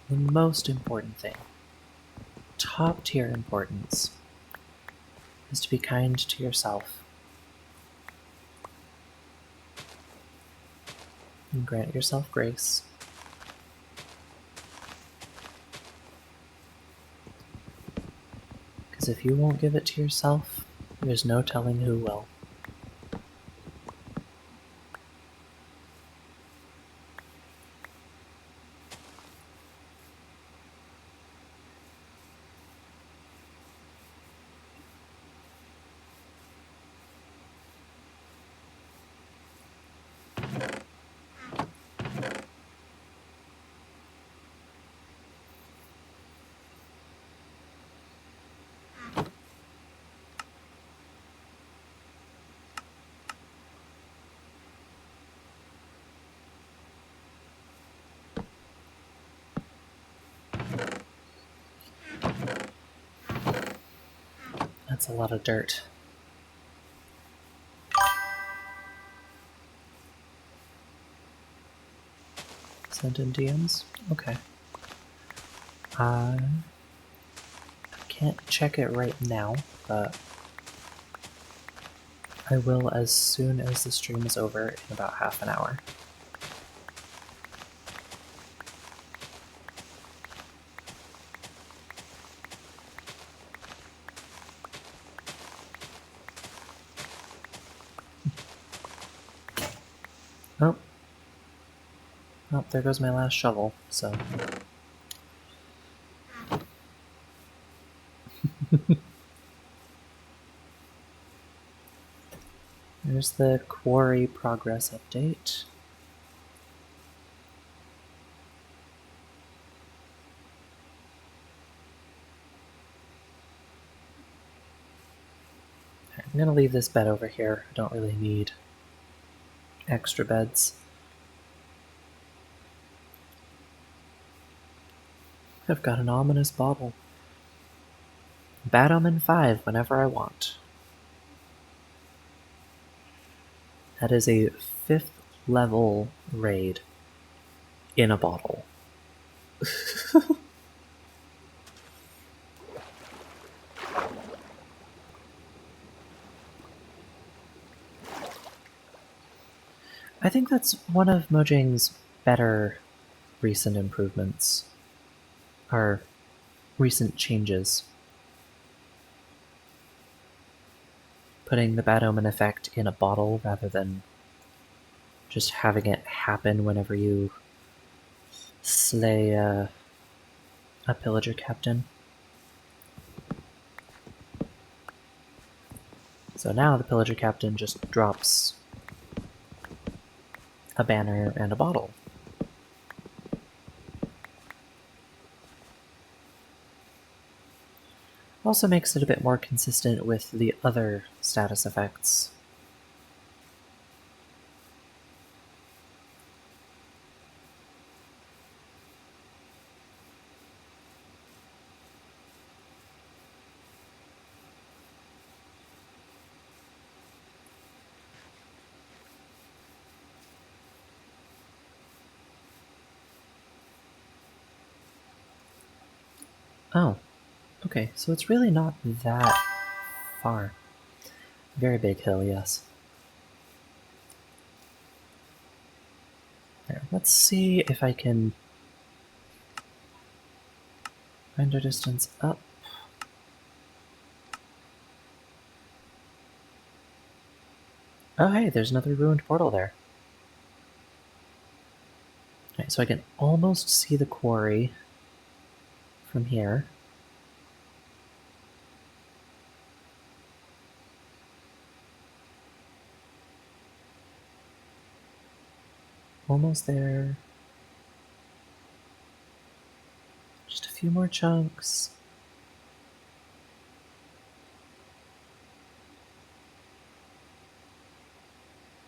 The most important thing, top tier importance, is to be kind to yourself and grant yourself grace. Because if you won't give it to yourself, there's no telling who will. That's a lot of dirt. Send in DMs? Okay. I can't check it right now, but I will as soon as the stream is over in about half an hour. Oh. Oh, there goes my last shovel, so. There's the Quarry progress update. I'm gonna leave this bed over here. I don't really need extra beds. I've got an ominous bauble. Bad Omen 5 whenever I want. That is a 5th level raid in a bottle. I think that's one of Mojang's better recent improvements, or recent changes. Putting the Bad Omen effect in a bottle rather than just having it happen whenever you slay a pillager captain. So now the pillager captain just drops a banner and a bottle. Also makes it a bit more consistent with the other status effects. Oh, okay, so it's really not that far. Very big hill, yes. There, let's see if I can render distance up. Oh hey, there's another ruined portal there. Okay, so I can almost see the quarry from here. Almost there. Just a few more chunks.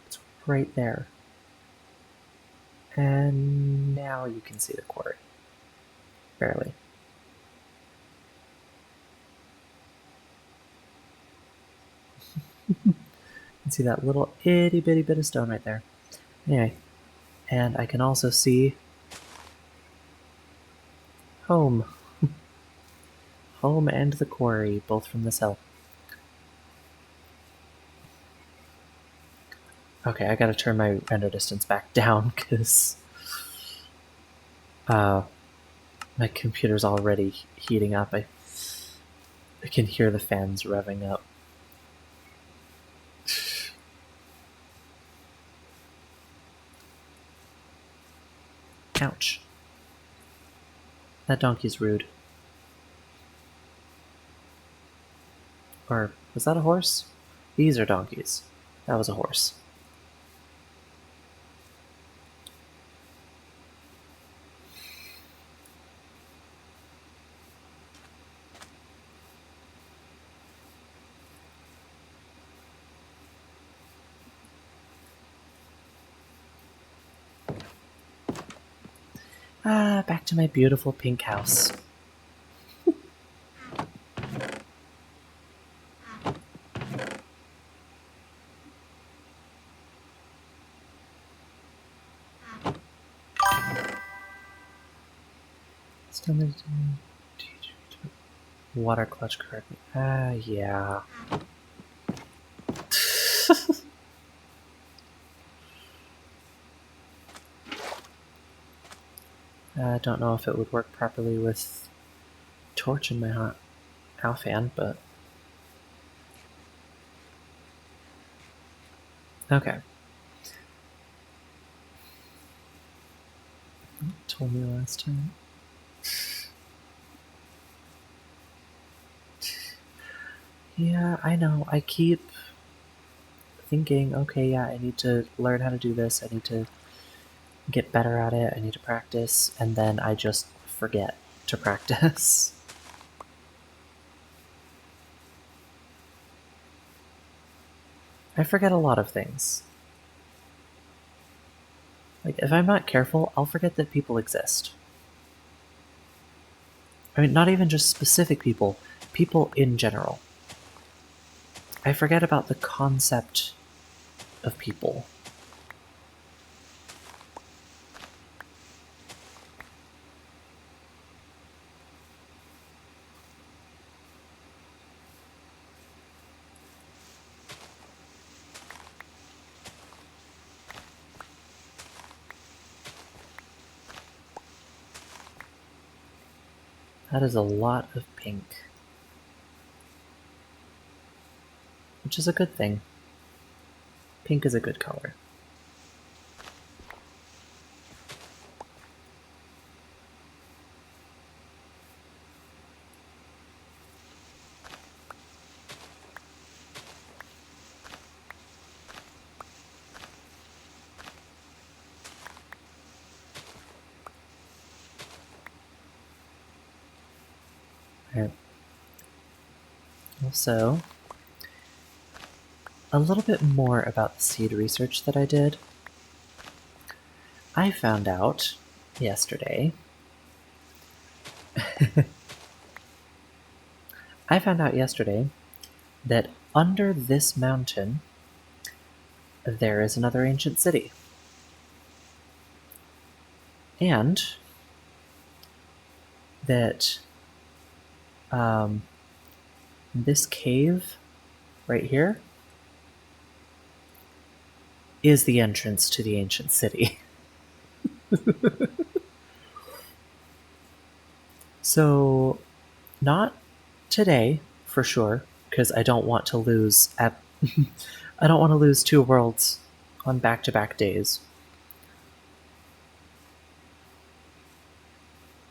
It's right there. And now you can see the quarry. Barely. You can see that little itty bitty bit of stone right there. Anyway, and I can also see home. Home and the quarry, both from this hill. Okay, I gotta turn my render distance back down because my computer's already heating up. I can hear the fans revving up. Ouch. That donkey's rude. Or was that a horse? These are donkeys. That was a horse. Ah, back to my beautiful pink house. Water clutch correctly. Yeah. I don't know if it would work properly with torch in my fan, but okay. You told me last time. Yeah, I know. I keep thinking, okay, yeah, I need to learn how to do this. I need to get better at it. I need to practice. And then I just forget to practice. I forget a lot of things. Like, if I'm not careful, I'll forget that people exist. I mean, not even just specific people, people in general. I forget about the concept of people. That is a lot of pink. Which is a good thing. Pink is a good color. Right. Also, a little bit more about the seed research that I did. I found out yesterday. I found out yesterday that under this mountain there is another ancient city. And that this cave right here is the entrance to the ancient city. So, not today for sure, because I don't want to lose I don't want to lose two worlds on back-to-back days.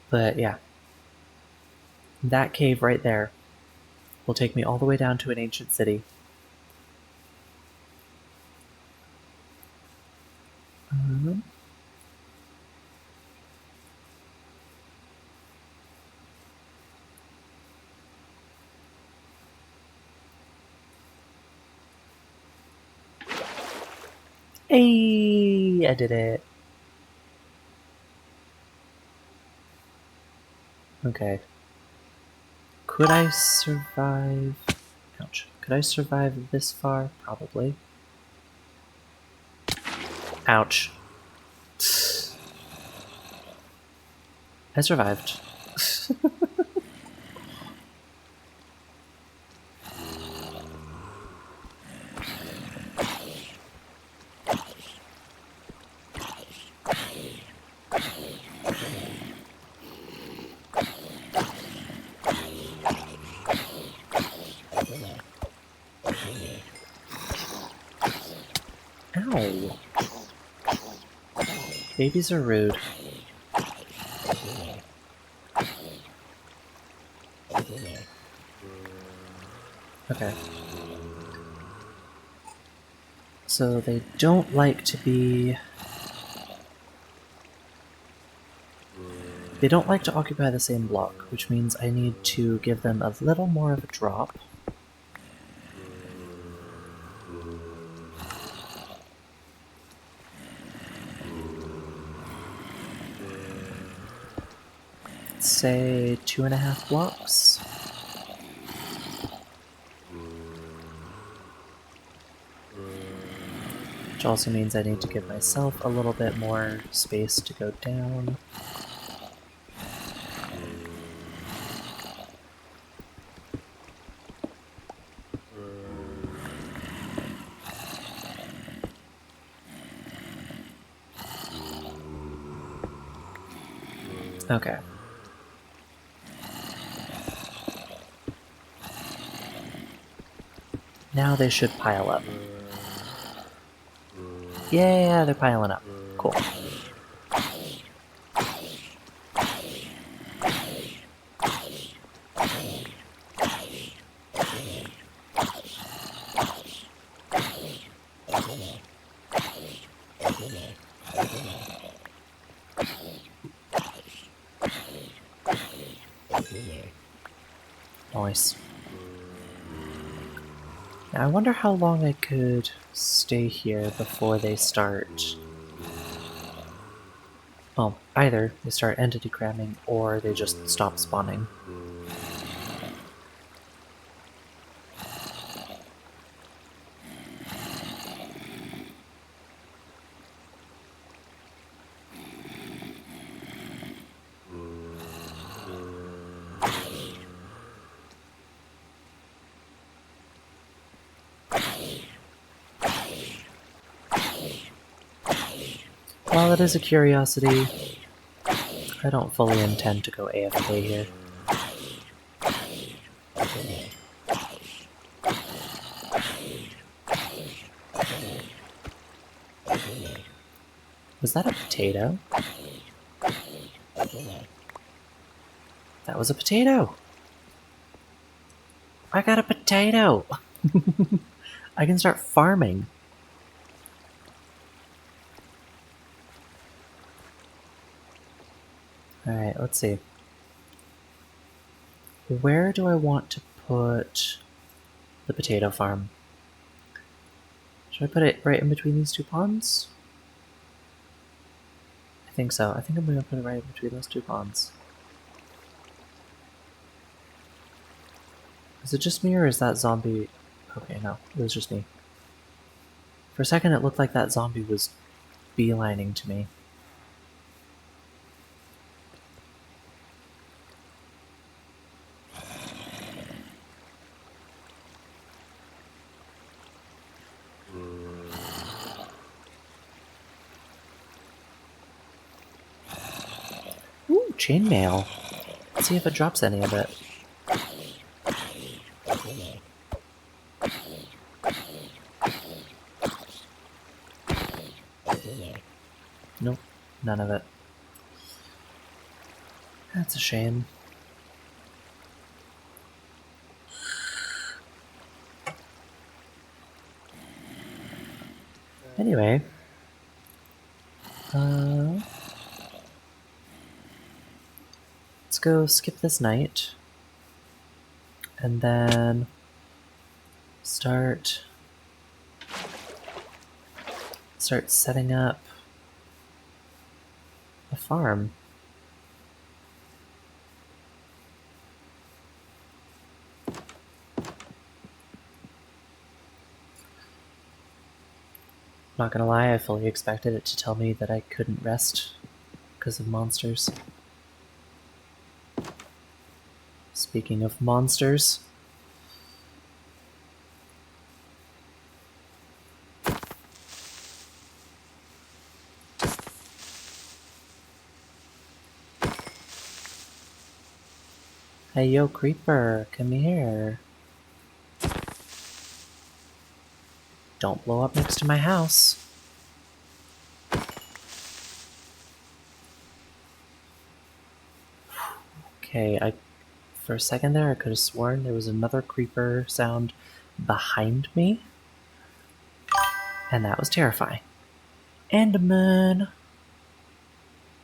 But yeah, that cave right there will take me all the way down to an ancient city. Um, Hey, I did it. Okay. Could I survive? Ouch. Could I survive this far? Probably. Ouch. I survived. Ow. Babies are rude. Okay. So they don't like to be... They don't like to occupy the same block, which means I need to give them a little more of a drop. Say 2.5 blocks. Which also means I need to give myself a little bit more space to go down. Okay. Now they should pile up. Yeah, they're piling up. Cool. Nice. Now I wonder how long I could stay here before they start. Well, either they start entity cramming or they just stop spawning. While it is a curiosity, I don't fully intend to go AFK here. Was that a potato? That was a potato! I got a potato! I can start farming. Alright, let's see. Where do I want to put the potato farm? Should I put it right in between these two ponds? I think so. I think I'm going to put it right in between those two ponds. Is it just me or is that zombie... Okay, no. It was just me. For a second it looked like that zombie was beelining to me. Ooh, chainmail. Let's see if it drops any of it. Nope, none of it. That's a shame. Anyway, let's go skip this night and then start setting up a farm. Not gonna lie, I fully expected it to tell me that I couldn't rest because of monsters. Speaking of monsters, hey yo creeper, come here. Don't blow up next to my house. Okay, for a second there I could have sworn there was another creeper sound behind me. And that was terrifying. Enderman!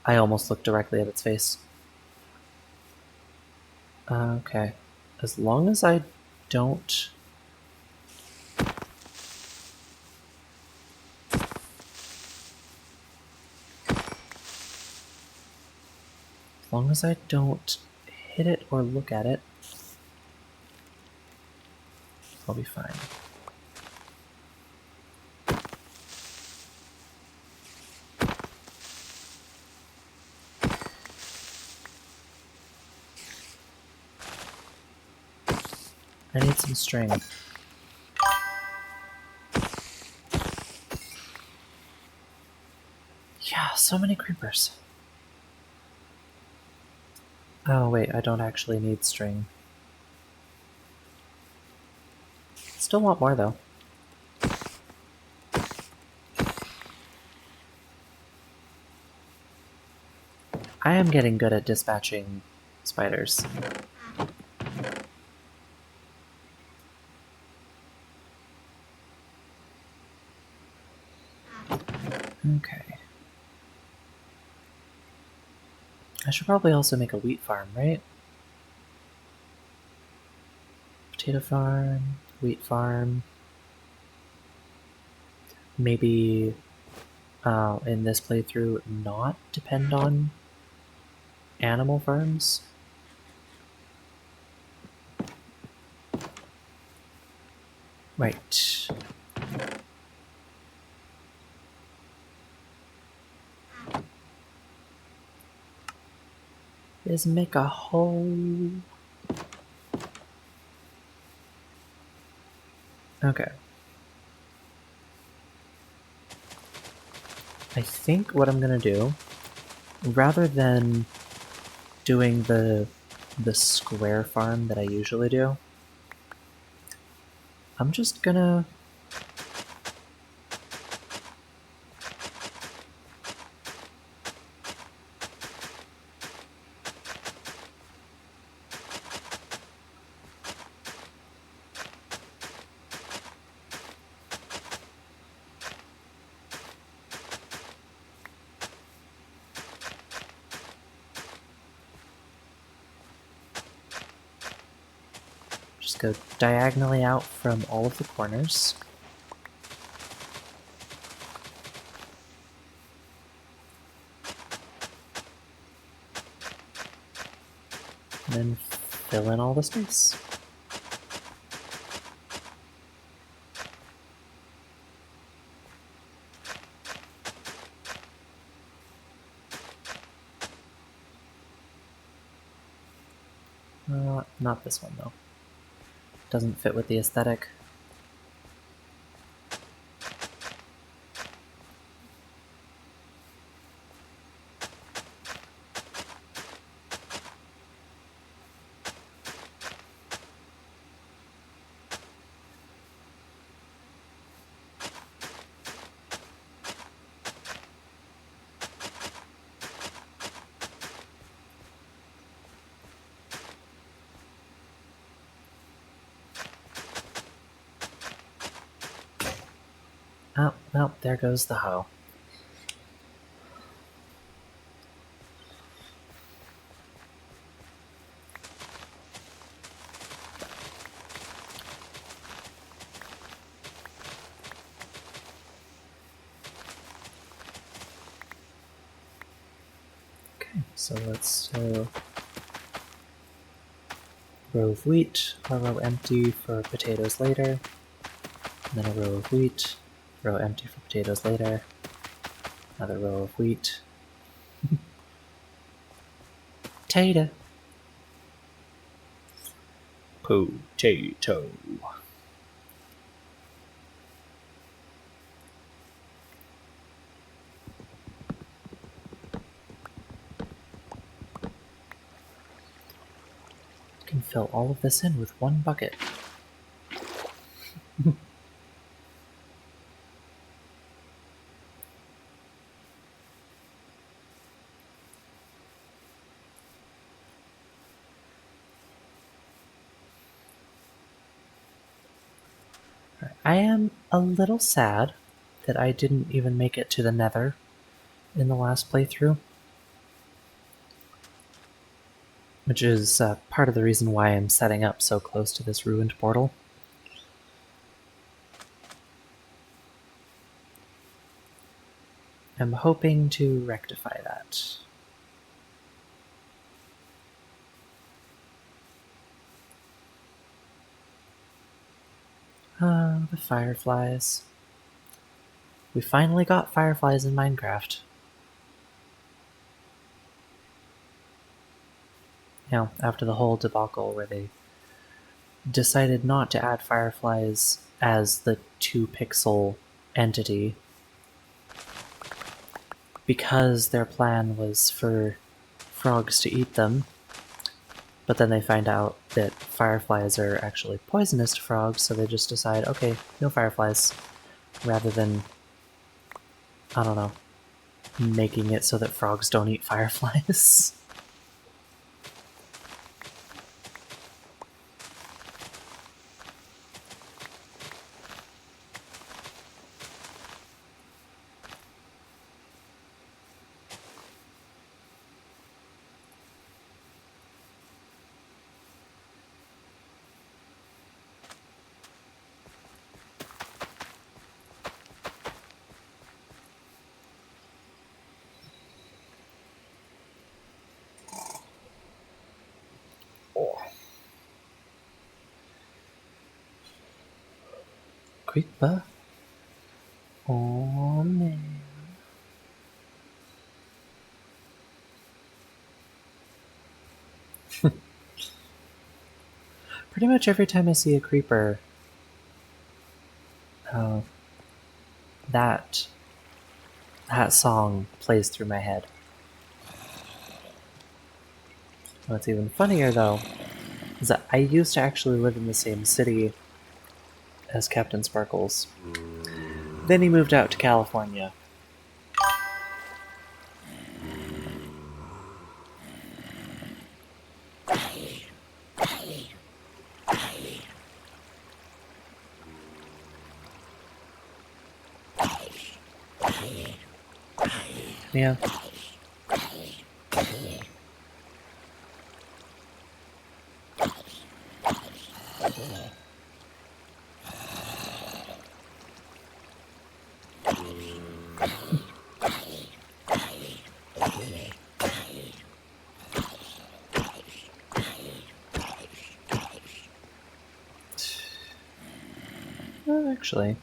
I almost looked directly at its face. Okay. As long as I don't... As long as I don't hit it or look at it, I'll be fine. I need some string. Yeah, so many creepers. Oh wait, I don't actually need string. Still want more though. I am getting good at dispatching spiders. Okay. I should probably also make a wheat farm, right? Potato farm, wheat farm. Maybe in this playthrough not depend on animal farms. Right. Is make a hole. Okay. I think what I'm gonna do, rather than doing the square farm that I usually do, I'm just gonna just go diagonally out from all of the corners. And then fill in all the space. Not this one though. Doesn't fit with the aesthetic. Oh, well, there goes the hoe. Okay, so let's row of wheat, a row empty for potatoes later, and then a row of wheat, row empty for potatoes later, another row of wheat. Potato. Potato. Can fill all of this in with one bucket. I am a little sad that I didn't even make it to the Nether in the last playthrough, which is part of the reason why I'm setting up so close to this ruined portal. I'm hoping to rectify that. The fireflies. We finally got fireflies in Minecraft. You know, after the whole debacle where they decided not to add fireflies as the 2-pixel entity because their plan was for frogs to eat them, But then they find out that fireflies are actually poisonous to frogs, so they just decide, okay, no fireflies, rather than, I don't know, making it so that frogs don't eat fireflies. Creeper. Oh man. Pretty much every time I see a creeper, uh, that that song plays through my head. What's even funnier though is that I used to actually live in the same city as Captain Sparkles. Then he moved out to California. Yeah. Well, actually.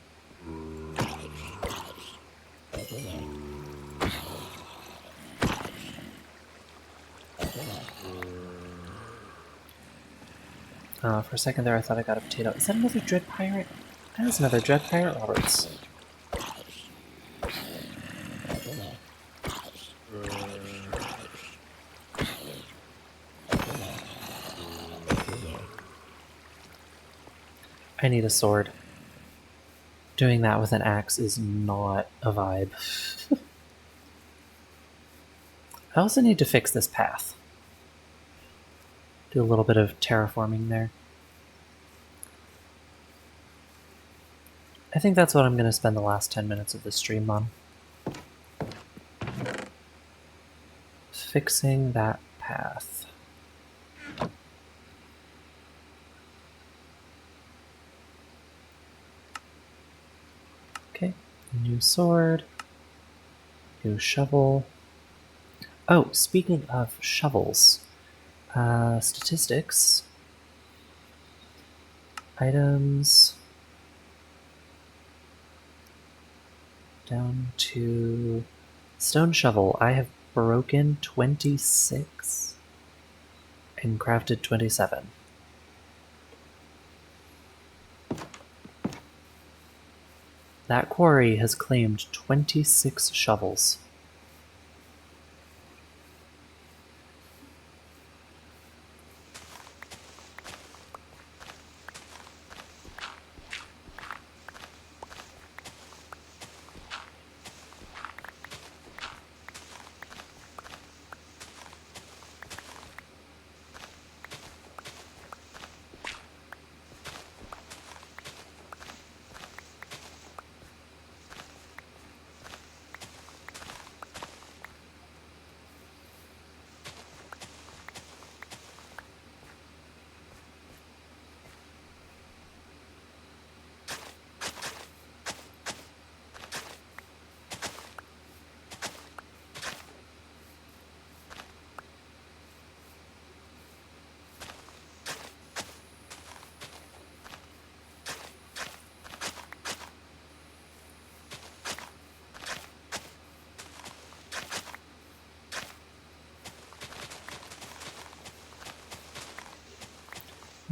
For a second there I thought I got a potato. Is that another Dread Pirate? That is another Dread Pirate Roberts. I need a sword. Doing that with an axe is not a vibe. I also need to fix this path. Do a little bit of terraforming there. I think that's what I'm going to spend the last 10 minutes of this stream on. Fixing that path. Okay, new sword. New shovel. Oh, speaking of shovels, statistics, items, down to stone shovel. I have broken 26 and crafted 27. That quarry has claimed 26 shovels.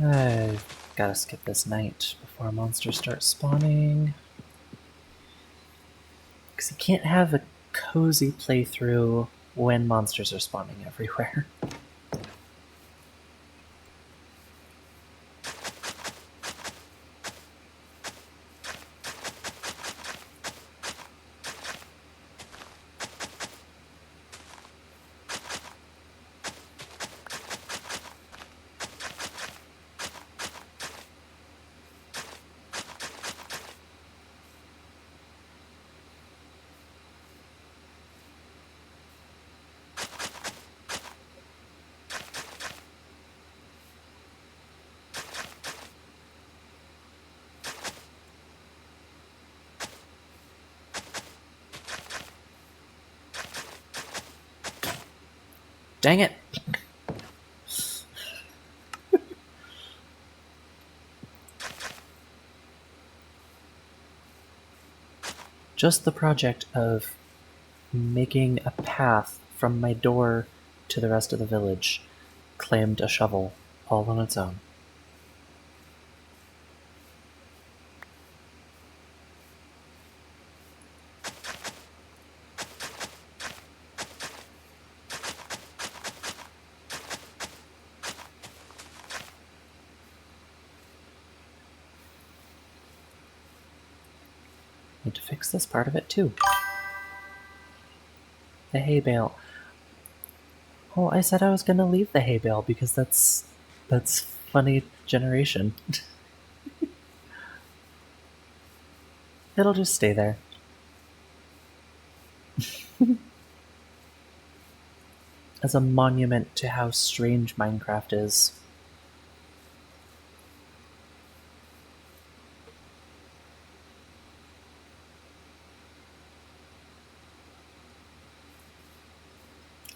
I've gotta skip this night before monsters start spawning. Because you can't have a cozy playthrough when monsters are spawning everywhere. Dang it! Just the project of making a path from my door to the rest of the village claimed a shovel all on its own. Need to fix this part of it too. The hay bale. Well, I said I was gonna leave the hay bale because that's funny generation. It'll just stay there. As a monument to how strange Minecraft is.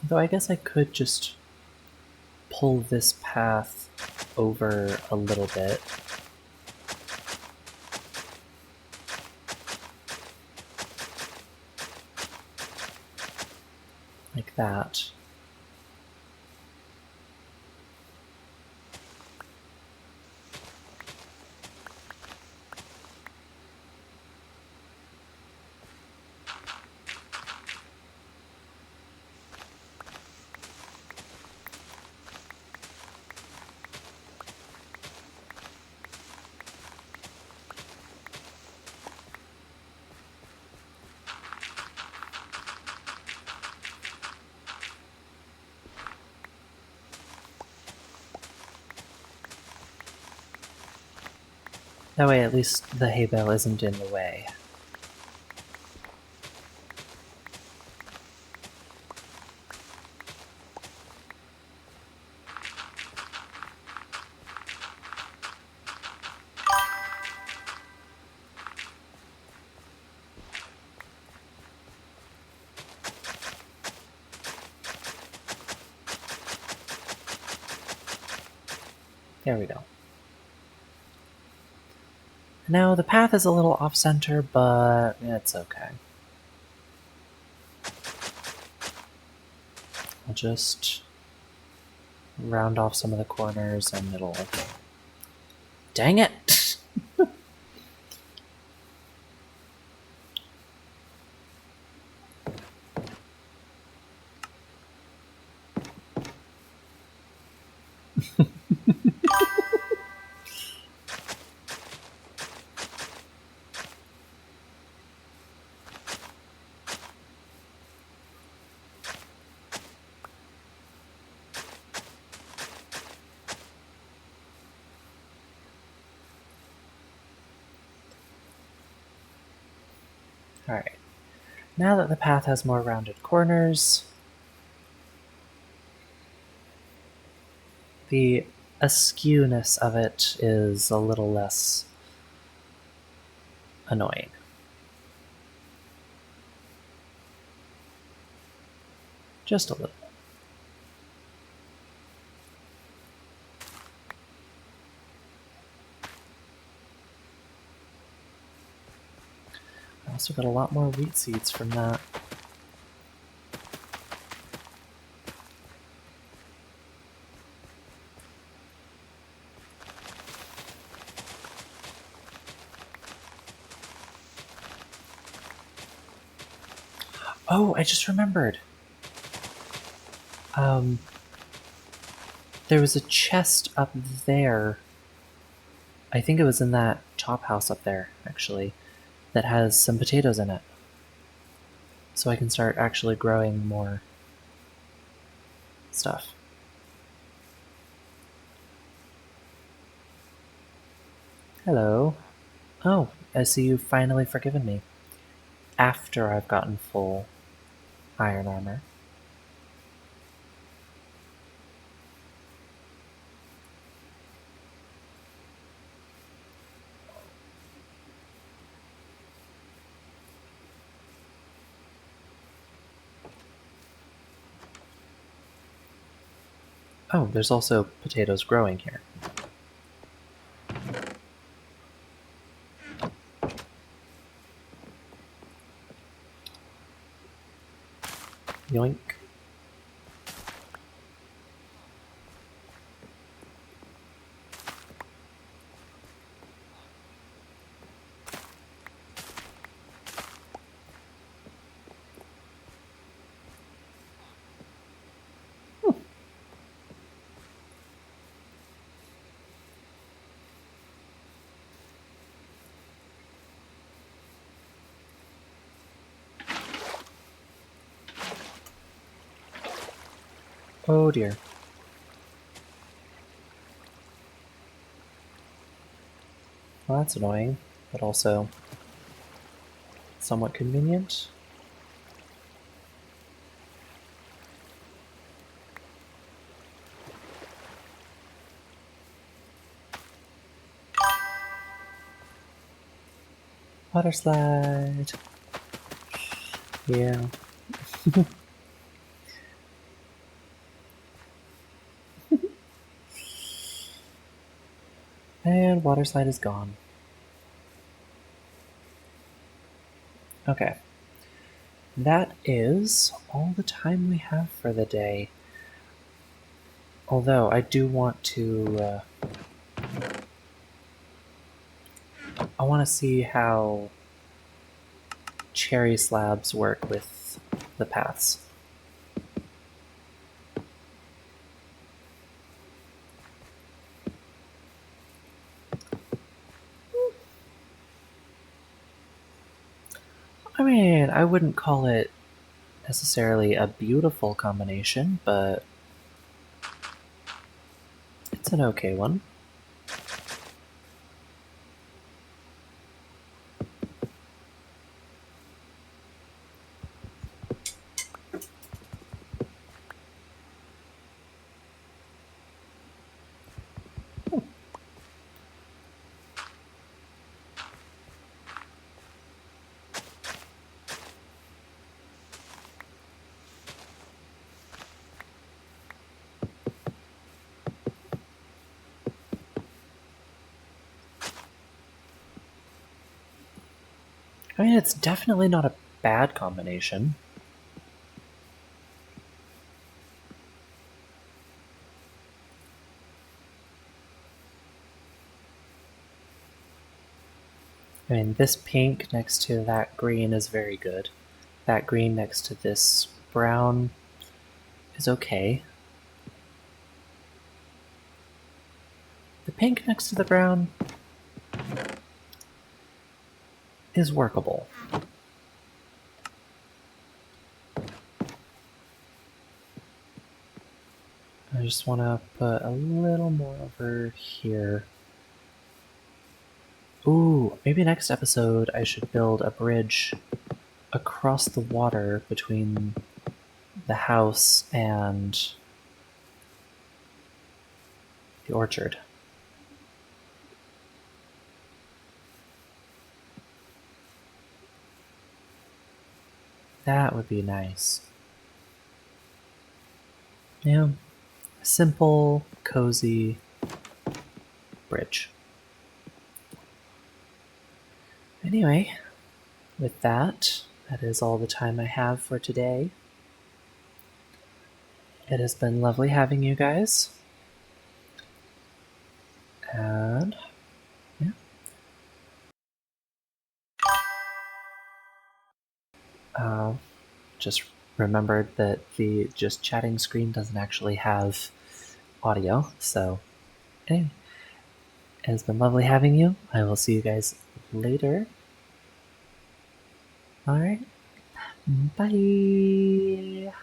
Though I guess I could just pull this path over a little bit. Like that. That way at least the hay bale isn't in the way. There we go. Now the path is a little off-center, but it's okay. I'll just round off some of the corners and it'll... Dang it! Alright. Now that the path has more rounded corners, the askewness of it is a little less annoying. Just a little. I also got a lot more wheat seeds from that. Oh, I just remembered. There was a chest up there. I think it was in that top house up there, actually, that has some potatoes in it. So I can start actually growing more stuff. Hello. Oh, I see you've finally forgiven me. After I've gotten full iron armor. Oh, there's also potatoes growing here. Yoink. Oh dear. Well, that's annoying, but also somewhat convenient. Water slide. Yeah. And water slide is gone. Okay. That is all the time we have for the day. Although I do want to, I want to see how cherry slabs work with the paths. I mean, I wouldn't call it necessarily a beautiful combination, but it's an okay one. I mean, it's definitely not a bad combination. I mean, this pink next to that green is very good. That green next to this brown is okay. The pink next to the brown is workable. I just want to put a little more over here. Ooh, maybe next episode I should build a bridge across the water between the house and the orchard. That would be nice. Yeah, simple, cozy bridge. Anyway, with that, that is all the time I have for today. It has been lovely having you guys. And yeah. Just remembered that the just chatting screen doesn't actually have audio. So anyway, it has been lovely having you. I will see you guys later. All right. Bye.